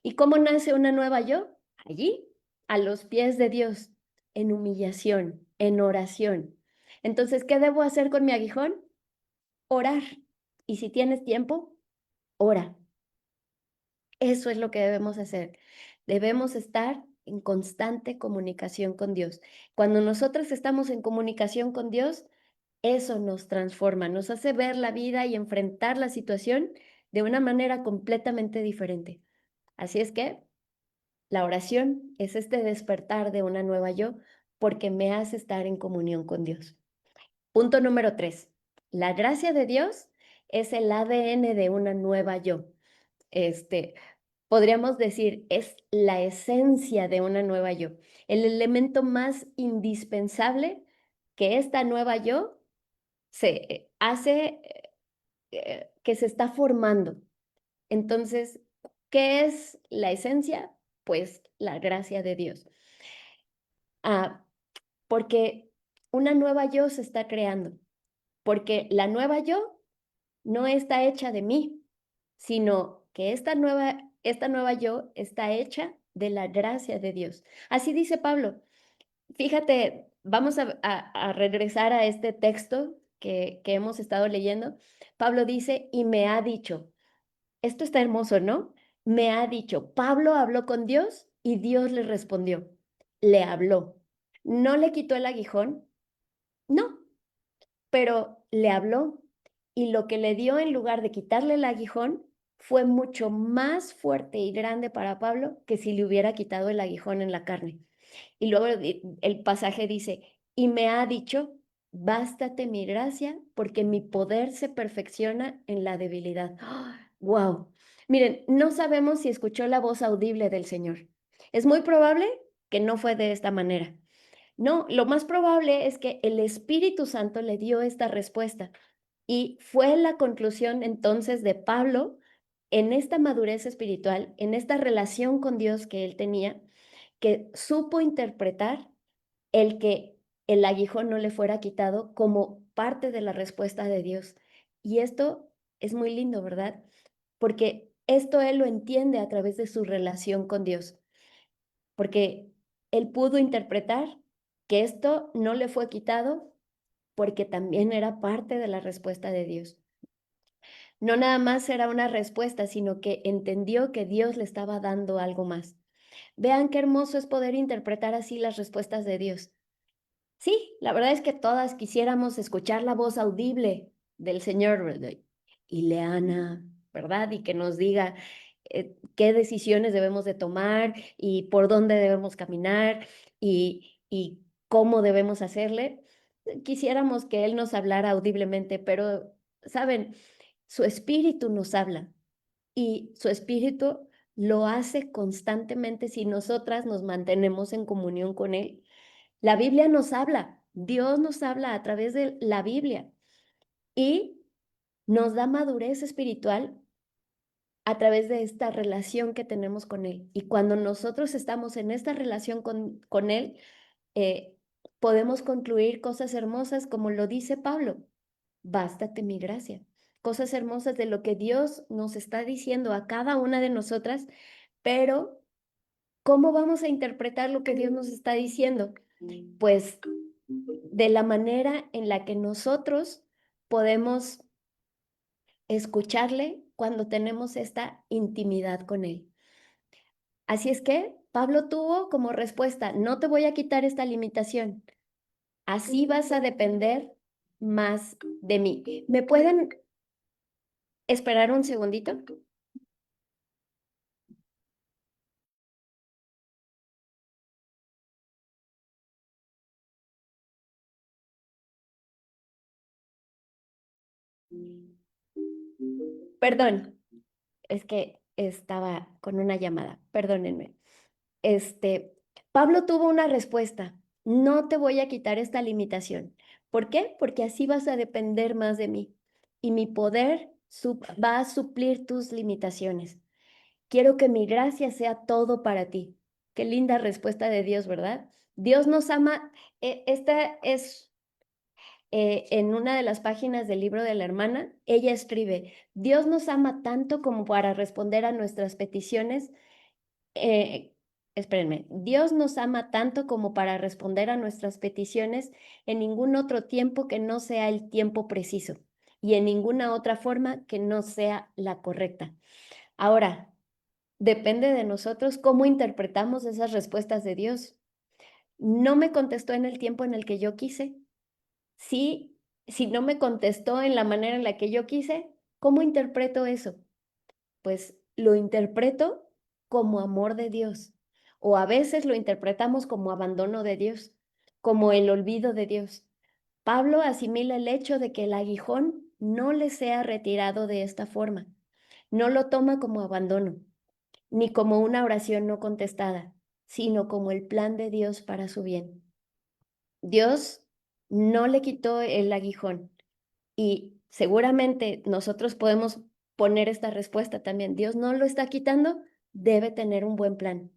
¿Y cómo nace una nueva yo? Allí, a los pies de Dios, en humillación, en oración. Entonces, ¿qué debo hacer con mi aguijón? Orar. Y si tienes tiempo, ora. Eso es lo que debemos hacer. Debemos estar en constante comunicación con Dios. Cuando nosotros estamos en comunicación con Dios, eso nos transforma, nos hace ver la vida y enfrentar la situación de una manera completamente diferente. Así es que la oración es este despertar de una nueva yo porque me hace estar en comunión con Dios. Punto número 3. La gracia de Dios es el ADN de una nueva yo. Este, podríamos decir, es la esencia de una nueva yo, el elemento más indispensable que esta nueva yo se hace, que se está formando. Entonces, ¿qué es la esencia? Pues la gracia de Dios. Ah, porque una nueva yo se está creando, porque la nueva yo no está hecha de mí, sino que esta nueva yo está hecha de la gracia de Dios. Así dice Pablo. Fíjate, vamos a regresar a este texto que hemos estado leyendo. Pablo dice, y me ha dicho, esto está hermoso, ¿no? Me ha dicho, Pablo habló con Dios y Dios le respondió, le habló. No le quitó el aguijón, no, pero le habló y lo que le dio en lugar de quitarle el aguijón fue mucho más fuerte y grande para Pablo que si le hubiera quitado el aguijón en la carne. Y luego el pasaje dice, y me ha dicho, bástate mi gracia, porque mi poder se perfecciona en la debilidad. ¡Wow! Miren, no sabemos si escuchó la voz audible del Señor. Es muy probable que no fue de esta manera. No, lo más probable es que el Espíritu Santo le dio esta respuesta y fue la conclusión entonces de Pablo en esta madurez espiritual, en esta relación con Dios que él tenía, que supo interpretar el que el aguijón no le fuera quitado como parte de la respuesta de Dios. Y esto es muy lindo, ¿verdad? Porque esto él lo entiende a través de su relación con Dios, porque él pudo interpretar que esto no le fue quitado porque también era parte de la respuesta de Dios. No nada más era una respuesta, sino que entendió que Dios le estaba dando algo más. Vean qué hermoso es poder interpretar así las respuestas de Dios. Sí, la verdad es que todas quisiéramos escuchar la voz audible del Señor, ¿verdad? Ileana, ¿verdad? Y que nos diga qué decisiones debemos de tomar y por dónde debemos caminar y cómo debemos hacerle. Quisiéramos que Él nos hablara audiblemente, pero, ¿saben? Su espíritu nos habla y su espíritu lo hace constantemente si nosotras nos mantenemos en comunión con Él. La Biblia nos habla, Dios nos habla a través de la Biblia y nos da madurez espiritual a través de esta relación que tenemos con Él. Y cuando nosotros estamos en esta relación con Él, eh, podemos concluir cosas hermosas como lo dice Pablo, bástate mi gracia. Cosas hermosas de lo que Dios nos está diciendo a cada una de nosotras, pero ¿cómo vamos a interpretar lo que Dios nos está diciendo? Pues de la manera en la que nosotros podemos escucharle cuando tenemos esta intimidad con Él. Así es que Pablo tuvo como respuesta, no te voy a quitar esta limitación, así vas a depender más de mí. ¿Me pueden esperar un segundito? Perdón, es que estaba con una llamada, perdónenme. Este, Pablo tuvo una respuesta, no te voy a quitar esta limitación. ¿Por qué? Porque así vas a depender más de mí y mi poder va a suplir tus limitaciones. Quiero que mi gracia sea todo para ti. Qué linda respuesta de Dios, ¿verdad? Dios nos ama. Esta es en una de las páginas del libro de la hermana. Ella escribe, Dios nos ama tanto como para responder a nuestras peticiones. eh, Espérenme, Dios nos ama tanto como para responder a nuestras peticiones en ningún otro tiempo que no sea el tiempo preciso y en ninguna otra forma que no sea la correcta. Ahora, depende de nosotros cómo interpretamos esas respuestas de Dios. No me contestó en el tiempo en el que yo quise. Sí, si no me contestó en la manera en la que yo quise, ¿cómo interpreto eso? Pues lo interpreto como amor de Dios. O a veces lo interpretamos como abandono de Dios, como el olvido de Dios. Pablo asimila el hecho de que el aguijón no le sea retirado de esta forma. No lo toma como abandono, ni como una oración no contestada, sino como el plan de Dios para su bien. Dios no le quitó el aguijón y seguramente nosotros podemos poner esta respuesta también. Dios no lo está quitando, debe tener un buen plan,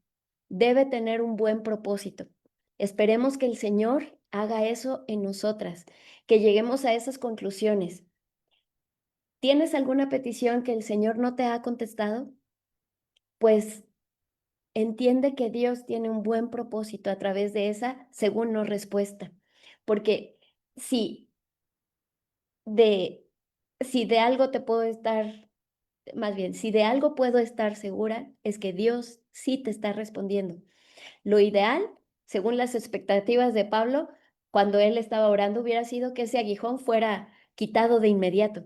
debe tener un buen propósito. Esperemos que el Señor haga eso en nosotras, que lleguemos a esas conclusiones. ¿Tienes alguna petición que el Señor no te ha contestado? Pues entiende que Dios tiene un buen propósito a través de esa, según no respuesta. Porque si de, si de algo te puedo estar, más bien, si de algo puedo estar segura, es que Dios sí te está respondiendo. Lo ideal, según las expectativas de Pablo, cuando él estaba orando, hubiera sido que ese aguijón fuera quitado de inmediato.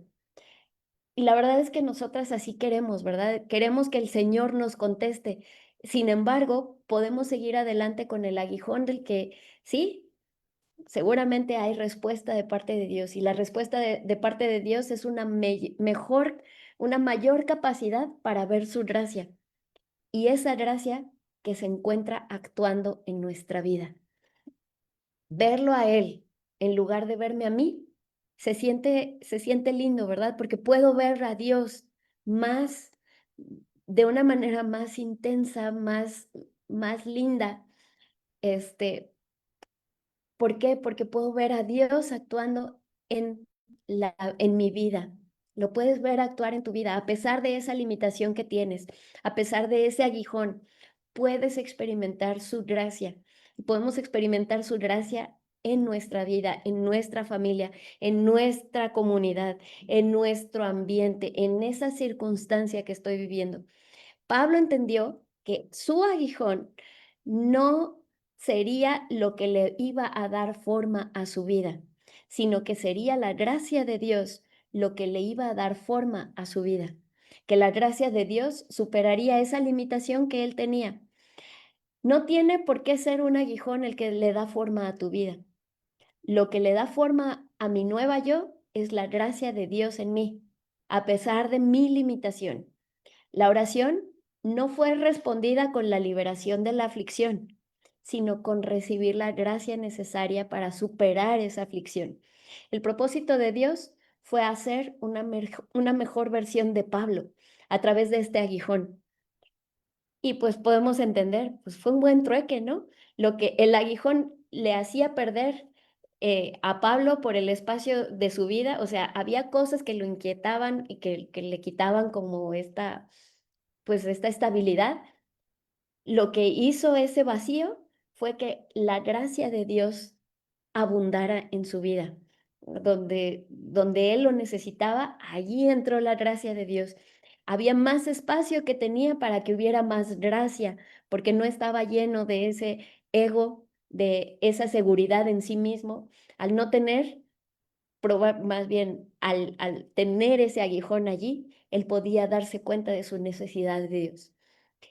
Y la verdad es que nosotras así queremos, ¿verdad? Queremos que el Señor nos conteste. Sin embargo, podemos seguir adelante con el aguijón del que sí, seguramente hay respuesta de parte de Dios y la respuesta de parte de Dios es una mejor, una mayor capacidad para ver su gracia y esa gracia que se encuentra actuando en nuestra vida. Verlo a Él en lugar de verme a mí, se siente lindo, ¿verdad? Porque puedo ver a Dios más, de una manera más intensa, más linda. Este, ¿Por qué? Porque puedo ver a Dios actuando en mi vida. Lo puedes ver actuar en tu vida, a pesar de esa limitación que tienes, a pesar de ese aguijón, puedes experimentar su gracia. Podemos experimentar su gracia en nuestra vida, en nuestra familia, en nuestra comunidad, en nuestro ambiente, en esa circunstancia que estoy viviendo. Pablo entendió que su aguijón no sería lo que le iba a dar forma a su vida, sino que sería la gracia de Dios lo que le iba a dar forma a su vida, que la gracia de Dios superaría esa limitación que él tenía. No tiene por qué ser un aguijón el que le da forma a tu vida. Lo que le da forma a mi nueva yo es la gracia de Dios en mí, a pesar de mi limitación. La oración no fue respondida con la liberación de la aflicción, sino con recibir la gracia necesaria para superar esa aflicción. El propósito de Dios fue hacer una mejor versión de Pablo a través de este aguijón. Y pues podemos entender, pues fue un buen trueque, ¿no? Lo que el aguijón le hacía perder a Pablo por el espacio de su vida, o sea, había cosas que lo inquietaban y que le quitaban como pues esta estabilidad. Lo que hizo ese vacío fue que la gracia de Dios abundara en su vida. Donde él lo necesitaba, allí entró la gracia de Dios. Había más espacio que tenía para que hubiera más gracia, porque no estaba lleno de ese ego, de esa seguridad en sí mismo. Al no tener, más bien, al tener ese aguijón allí, él podía darse cuenta de su necesidad de Dios.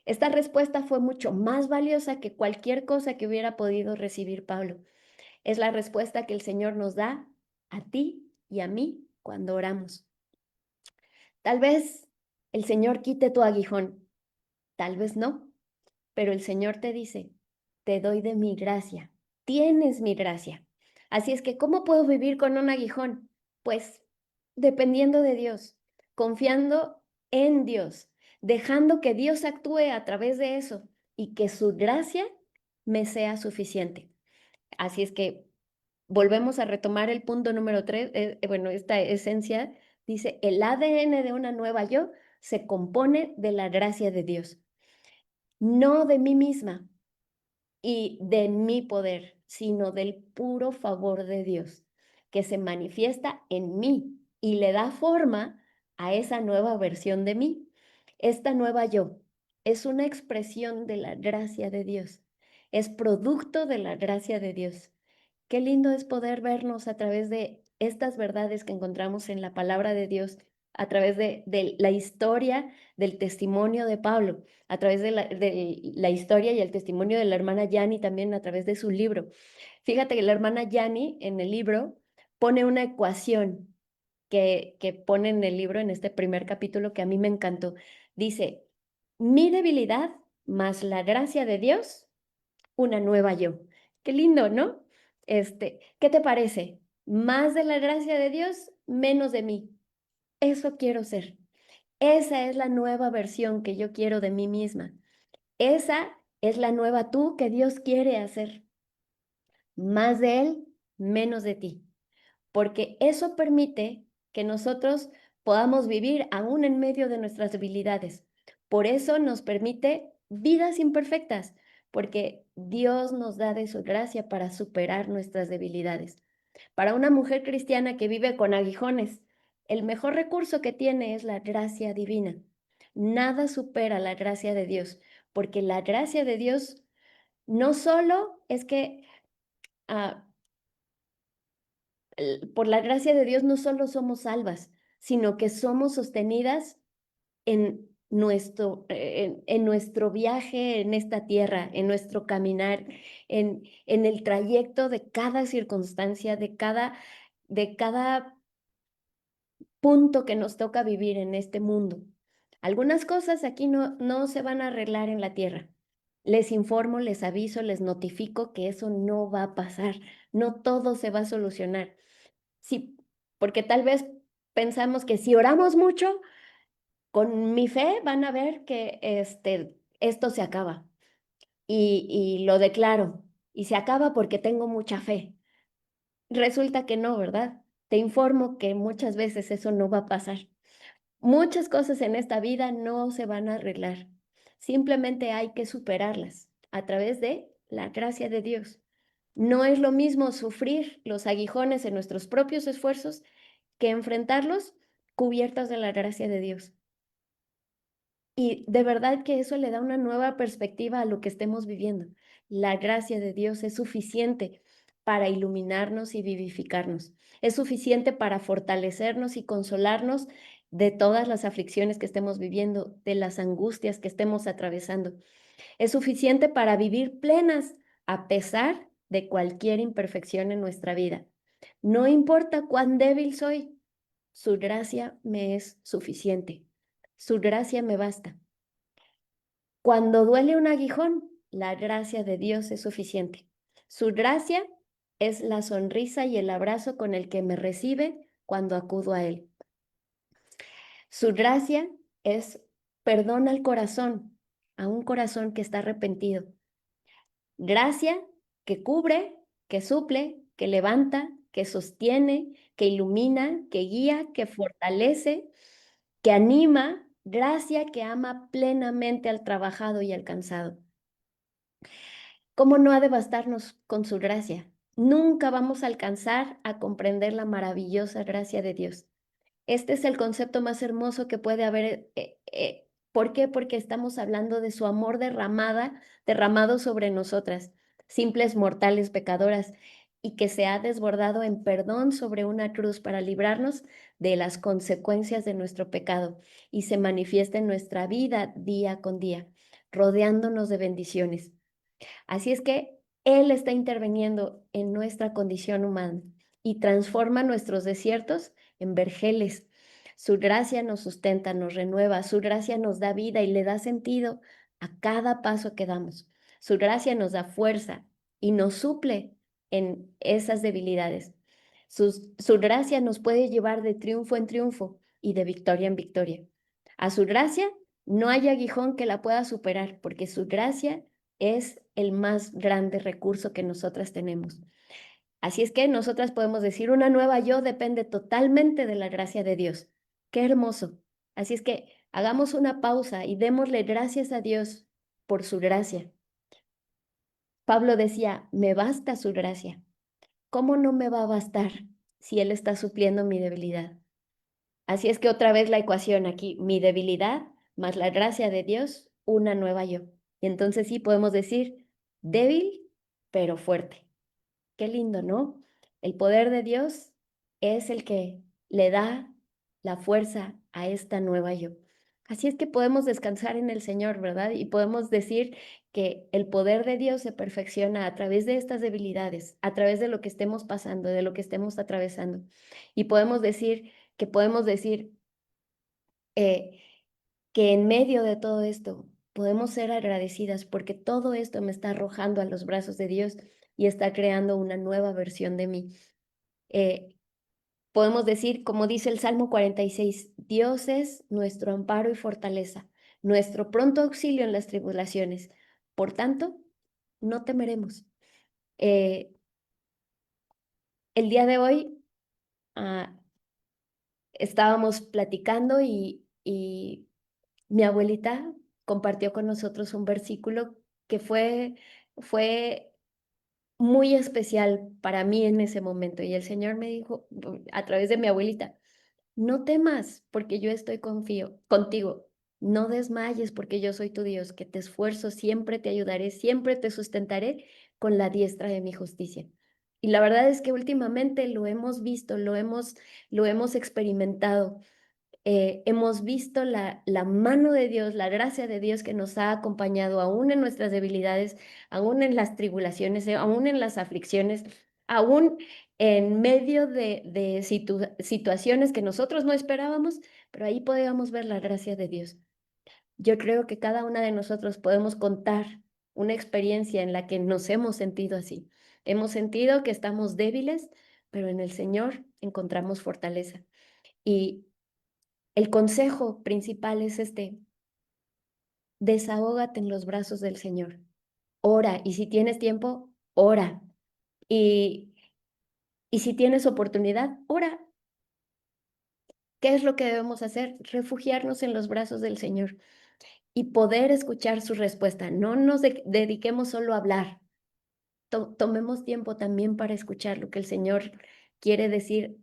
Esta respuesta fue mucho más valiosa que cualquier cosa que hubiera podido recibir Pablo. Es la respuesta que el Señor nos da a ti y a mí cuando oramos. Tal vez el Señor quite tu aguijón, tal vez no, pero el Señor te dice, te doy de mi gracia, tienes mi gracia. Así es que, ¿cómo puedo vivir con un aguijón? Pues dependiendo de Dios, confiando en Dios, dejando que Dios actúe a través de eso y que su gracia me sea suficiente. Así es que volvemos a retomar el punto número 3, bueno, esta esencia dice, el ADN de una nueva yo se compone de la gracia de Dios, no de mí misma y de mi poder, sino del puro favor de Dios, que se manifiesta en mí y le da forma a esa nueva versión de mí. Esta nueva yo es una expresión de la gracia de Dios, es producto de la gracia de Dios. Qué lindo es poder vernos a través de estas verdades que encontramos en la palabra de Dios, a través de la historia del testimonio de Pablo, a través de la historia y el testimonio de la hermana Yani también a través de su libro. Fíjate que la hermana Yani en el libro pone una ecuación que pone en el libro, en este primer capítulo que a mí me encantó. Dice, mi debilidad más la gracia de Dios, una nueva yo. Qué lindo, ¿no? ¿Qué te parece? Más de la gracia de Dios, menos de mí. Eso quiero ser. Esa es la nueva versión que yo quiero de mí misma. Esa es la nueva tú que Dios quiere hacer. Más de Él, menos de ti. Porque eso permite que nosotros podamos vivir aún en medio de nuestras debilidades. Por eso nos permite vidas imperfectas, porque Dios nos da de su gracia para superar nuestras debilidades. Para una mujer cristiana que vive con aguijones, el mejor recurso que tiene es la gracia divina. Nada supera la gracia de Dios, porque la gracia de Dios no solo es que ah, por la gracia de Dios no solo somos salvas, sino que somos sostenidas en nuestro viaje en esta tierra, en nuestro caminar, en el trayecto de cada circunstancia, de cada punto que nos toca vivir en este mundo. Algunas cosas aquí no se van a arreglar en la tierra. Les informo, les aviso, les notifico que eso no va a pasar. No todo se va a solucionar. Sí, porque tal vez pensamos que si oramos mucho, con mi fe van a ver que esto se acaba y lo declaro y se acaba porque tengo mucha fe. Resulta que no, ¿verdad? Te informo que muchas veces eso no va a pasar. Muchas cosas en esta vida no se van a arreglar. Simplemente hay que superarlas a través de la gracia de Dios. No es lo mismo sufrir los aguijones en nuestros propios esfuerzos que enfrentarlos cubiertos de la gracia de Dios. Y de verdad que eso le da una nueva perspectiva a lo que estemos viviendo. La gracia de Dios es suficiente para iluminarnos y vivificarnos. Es suficiente para fortalecernos y consolarnos de todas las aflicciones que estemos viviendo, de las angustias que estemos atravesando. Es suficiente para vivir plenas a pesar de cualquier imperfección en nuestra vida. No importa cuán débil soy, su gracia me es suficiente. Su gracia me basta. Cuando duele un aguijón, la gracia de Dios es suficiente. Su gracia es la sonrisa y el abrazo con el que me recibe cuando acudo a Él. Su gracia es perdón al corazón, a un corazón que está arrepentido. Gracia que cubre, que suple, que levanta, que sostiene, que ilumina, que guía, que fortalece, que anima, gracia que ama plenamente al trabajado y al cansado. ¿Cómo no ha de bastarnos con su gracia? Nunca vamos a alcanzar a comprender la maravillosa gracia de Dios. Este es el concepto más hermoso que puede haber. ¿Por qué? Porque estamos hablando de su amor derramado sobre nosotras, simples mortales pecadoras, y que se ha desbordado en perdón sobre una cruz para librarnos de las consecuencias de nuestro pecado y se manifiesta en nuestra vida día con día, rodeándonos de bendiciones. Así es que Él está interviniendo en nuestra condición humana y transforma nuestros desiertos en vergeles. Su gracia nos sustenta, nos renueva, su gracia nos da vida y le da sentido a cada paso que damos. Su gracia nos da fuerza y nos suple en esas debilidades. Su gracia nos puede llevar de triunfo en triunfo y de victoria en victoria. A su gracia no hay aguijón que la pueda superar, porque su gracia es el más grande recurso que nosotras tenemos. Así es que nosotras podemos decir, una nueva yo depende totalmente de la gracia de Dios. Qué hermoso. Así es que hagamos una pausa y démosle gracias a Dios por su gracia. Pablo decía, me basta su gracia. ¿Cómo no me va a bastar si Él está supliendo mi debilidad? Así es que otra vez la ecuación aquí, mi debilidad más la gracia de Dios, una nueva yo. Y entonces sí podemos decir débil, pero fuerte. Qué lindo, ¿no? El poder de Dios es el que le da la fuerza a esta nueva yo. Así es que podemos descansar en el Señor, ¿verdad? Y podemos decir que el poder de Dios se perfecciona a través de estas debilidades, a través de lo que estemos pasando, de lo que estemos atravesando. Y podemos decir eh, que en medio de todo esto podemos ser agradecidas porque todo esto me está arrojando a los brazos de Dios y está creando una nueva versión de mí. Eh, Podemos decir, como dice el Salmo 46, Dios es nuestro amparo y fortaleza, nuestro pronto auxilio en las tribulaciones. Por tanto, no temeremos. Eh, el día de hoy ah, estábamos platicando y mi abuelita compartió con nosotros un versículo que fue muy especial para mí en ese momento. Y el Señor me dijo a través de mi abuelita, no temas porque yo estoy contigo. No desmayes porque yo soy tu Dios, que te esfuerzo, siempre te ayudaré, siempre te sustentaré con la diestra de mi justicia. Y la verdad es que últimamente lo hemos visto, lo hemos experimentado. Hemos visto la mano de Dios, la gracia de Dios que nos ha acompañado aún en nuestras debilidades, aún en las tribulaciones, aún en las aflicciones, aún en medio de situaciones que nosotros no esperábamos, pero ahí podíamos ver la gracia de Dios. Yo creo que cada una de nosotros podemos contar una experiencia en la que nos hemos sentido así. Hemos sentido que estamos débiles, pero en el Señor encontramos fortaleza. Y el consejo principal es desahógate en los brazos del Señor. Ora, y si tienes tiempo, ora. Y, y si tienes oportunidad, ora. ¿Qué es lo que debemos hacer? Refugiarnos en los brazos del Señor y poder escuchar su respuesta. No nos dediquemos solo a hablar. Tomemos tiempo también para escuchar lo que el Señor quiere decir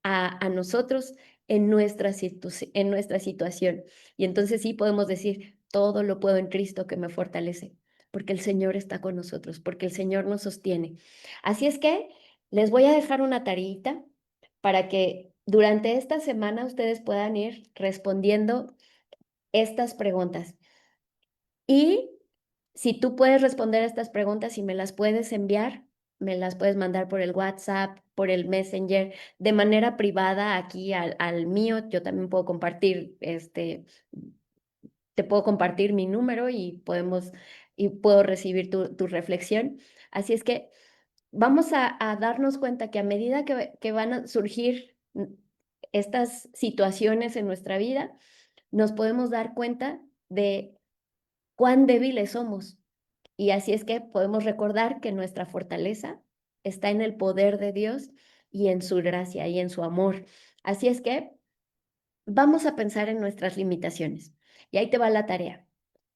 a nosotros en nuestra situación. Y entonces sí podemos decir, todo lo puedo en Cristo que me fortalece, porque el Señor está con nosotros, porque el Señor nos sostiene. Así es que les voy a dejar una tareita para que durante esta semana ustedes puedan ir respondiendo estas preguntas. Y si tú puedes responder a estas preguntas y me las puedes enviar, me las puedes mandar por el WhatsApp, por el Messenger, de manera privada aquí al mío. Yo también puedo compartir, te puedo compartir mi número y puedo recibir tu reflexión. Así es que vamos a darnos cuenta que a medida que van a surgir estas situaciones en nuestra vida, nos podemos dar cuenta de cuán débiles somos. Y así es que podemos recordar que nuestra fortaleza está en el poder de Dios y en su gracia y en su amor. Así es que vamos a pensar en nuestras limitaciones. Y ahí te va la tarea.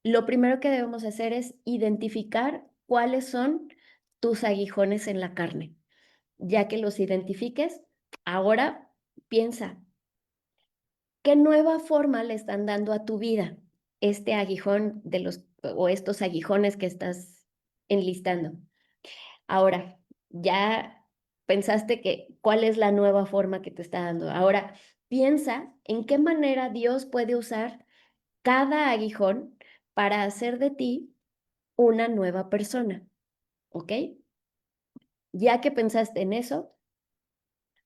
Lo primero que debemos hacer es identificar cuáles son tus aguijones en la carne. Ya que los identifiques, ahora piensa, ¿Qué nueva forma le están dando a tu vida este aguijón de los o estos aguijones que estás enlistando? Ahora, ya pensaste que cuál es la nueva forma que te está dando. Ahora, piensa en qué manera Dios puede usar cada aguijón para hacer de ti una nueva persona, ¿ok? Ya que pensaste en eso,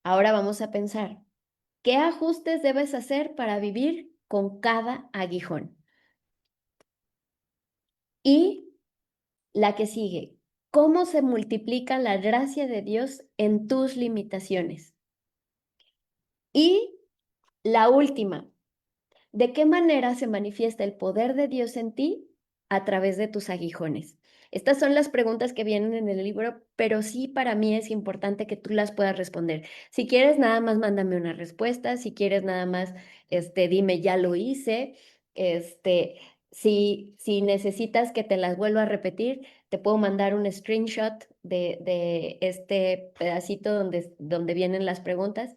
ahora vamos a pensar, ¿qué ajustes debes hacer para vivir con cada aguijón? Y la que sigue, ¿cómo se multiplica la gracia de Dios en tus limitaciones? Y la última, ¿de qué manera se manifiesta el poder de Dios en ti a través de tus aguijones? Estas son las preguntas que vienen en el libro, pero sí para mí es importante que tú las puedas responder. Si quieres, nada más mándame una respuesta. Si quieres, nada más, dime, ya lo hice. Este, si necesitas que te las vuelva a repetir, te puedo mandar un screenshot de este pedacito donde vienen las preguntas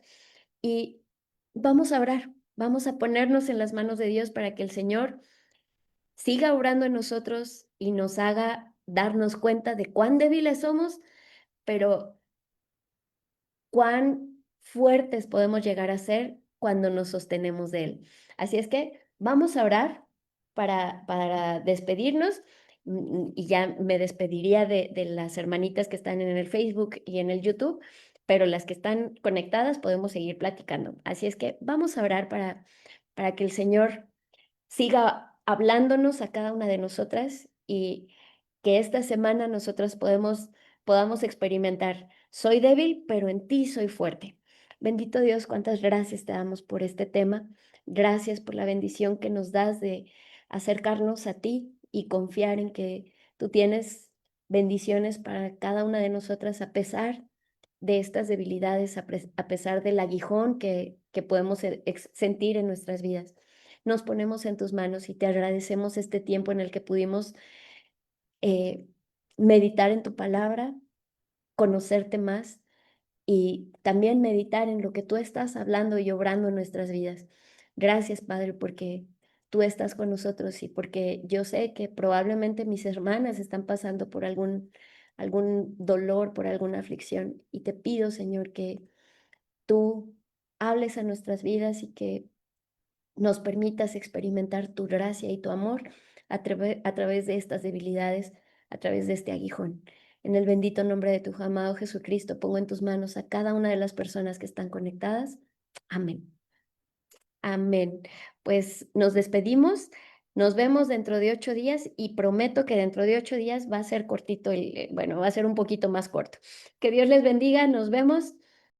y vamos a orar. Vamos a ponernos en las manos de Dios para que el Señor siga obrando en nosotros y nos haga darnos cuenta de cuán débiles somos, pero cuán fuertes podemos llegar a ser cuando nos sostenemos de Él. Así es que vamos a orar para despedirnos y ya me despediría de las hermanitas que están en el Facebook y en el YouTube, pero las que están conectadas podemos seguir platicando. Así es que vamos a orar para que el Señor siga hablándonos a cada una de nosotras y que esta semana nosotros podamos experimentar, soy débil, pero en ti soy fuerte. Bendito Dios, cuántas gracias te damos por este tema. Gracias por la bendición que nos das de acercarnos a ti y confiar en que tú tienes bendiciones para cada una de nosotras a pesar de estas debilidades, a pesar del aguijón que podemos sentir en nuestras vidas. Nos ponemos en tus manos y te agradecemos este tiempo en el que pudimos eh, meditar en tu palabra, conocerte más y también meditar en lo que tú estás hablando y obrando en nuestras vidas. Gracias, Padre, porque tú estás con nosotros y porque yo sé que probablemente mis hermanas están pasando por algún dolor, por alguna aflicción. Y te pido, Señor, que tú hables a nuestras vidas y que nos permitas experimentar tu gracia y tu amor a través de estas debilidades, a través de este aguijón. En el bendito nombre de tu amado Jesucristo, pongo en tus manos a cada una de las personas que están conectadas. Amén. Amén. Pues nos despedimos. Nos vemos dentro de 8 días y prometo que dentro de 8 días va a ser cortito, bueno, va a ser un poquito más corto. Que Dios les bendiga. Nos vemos.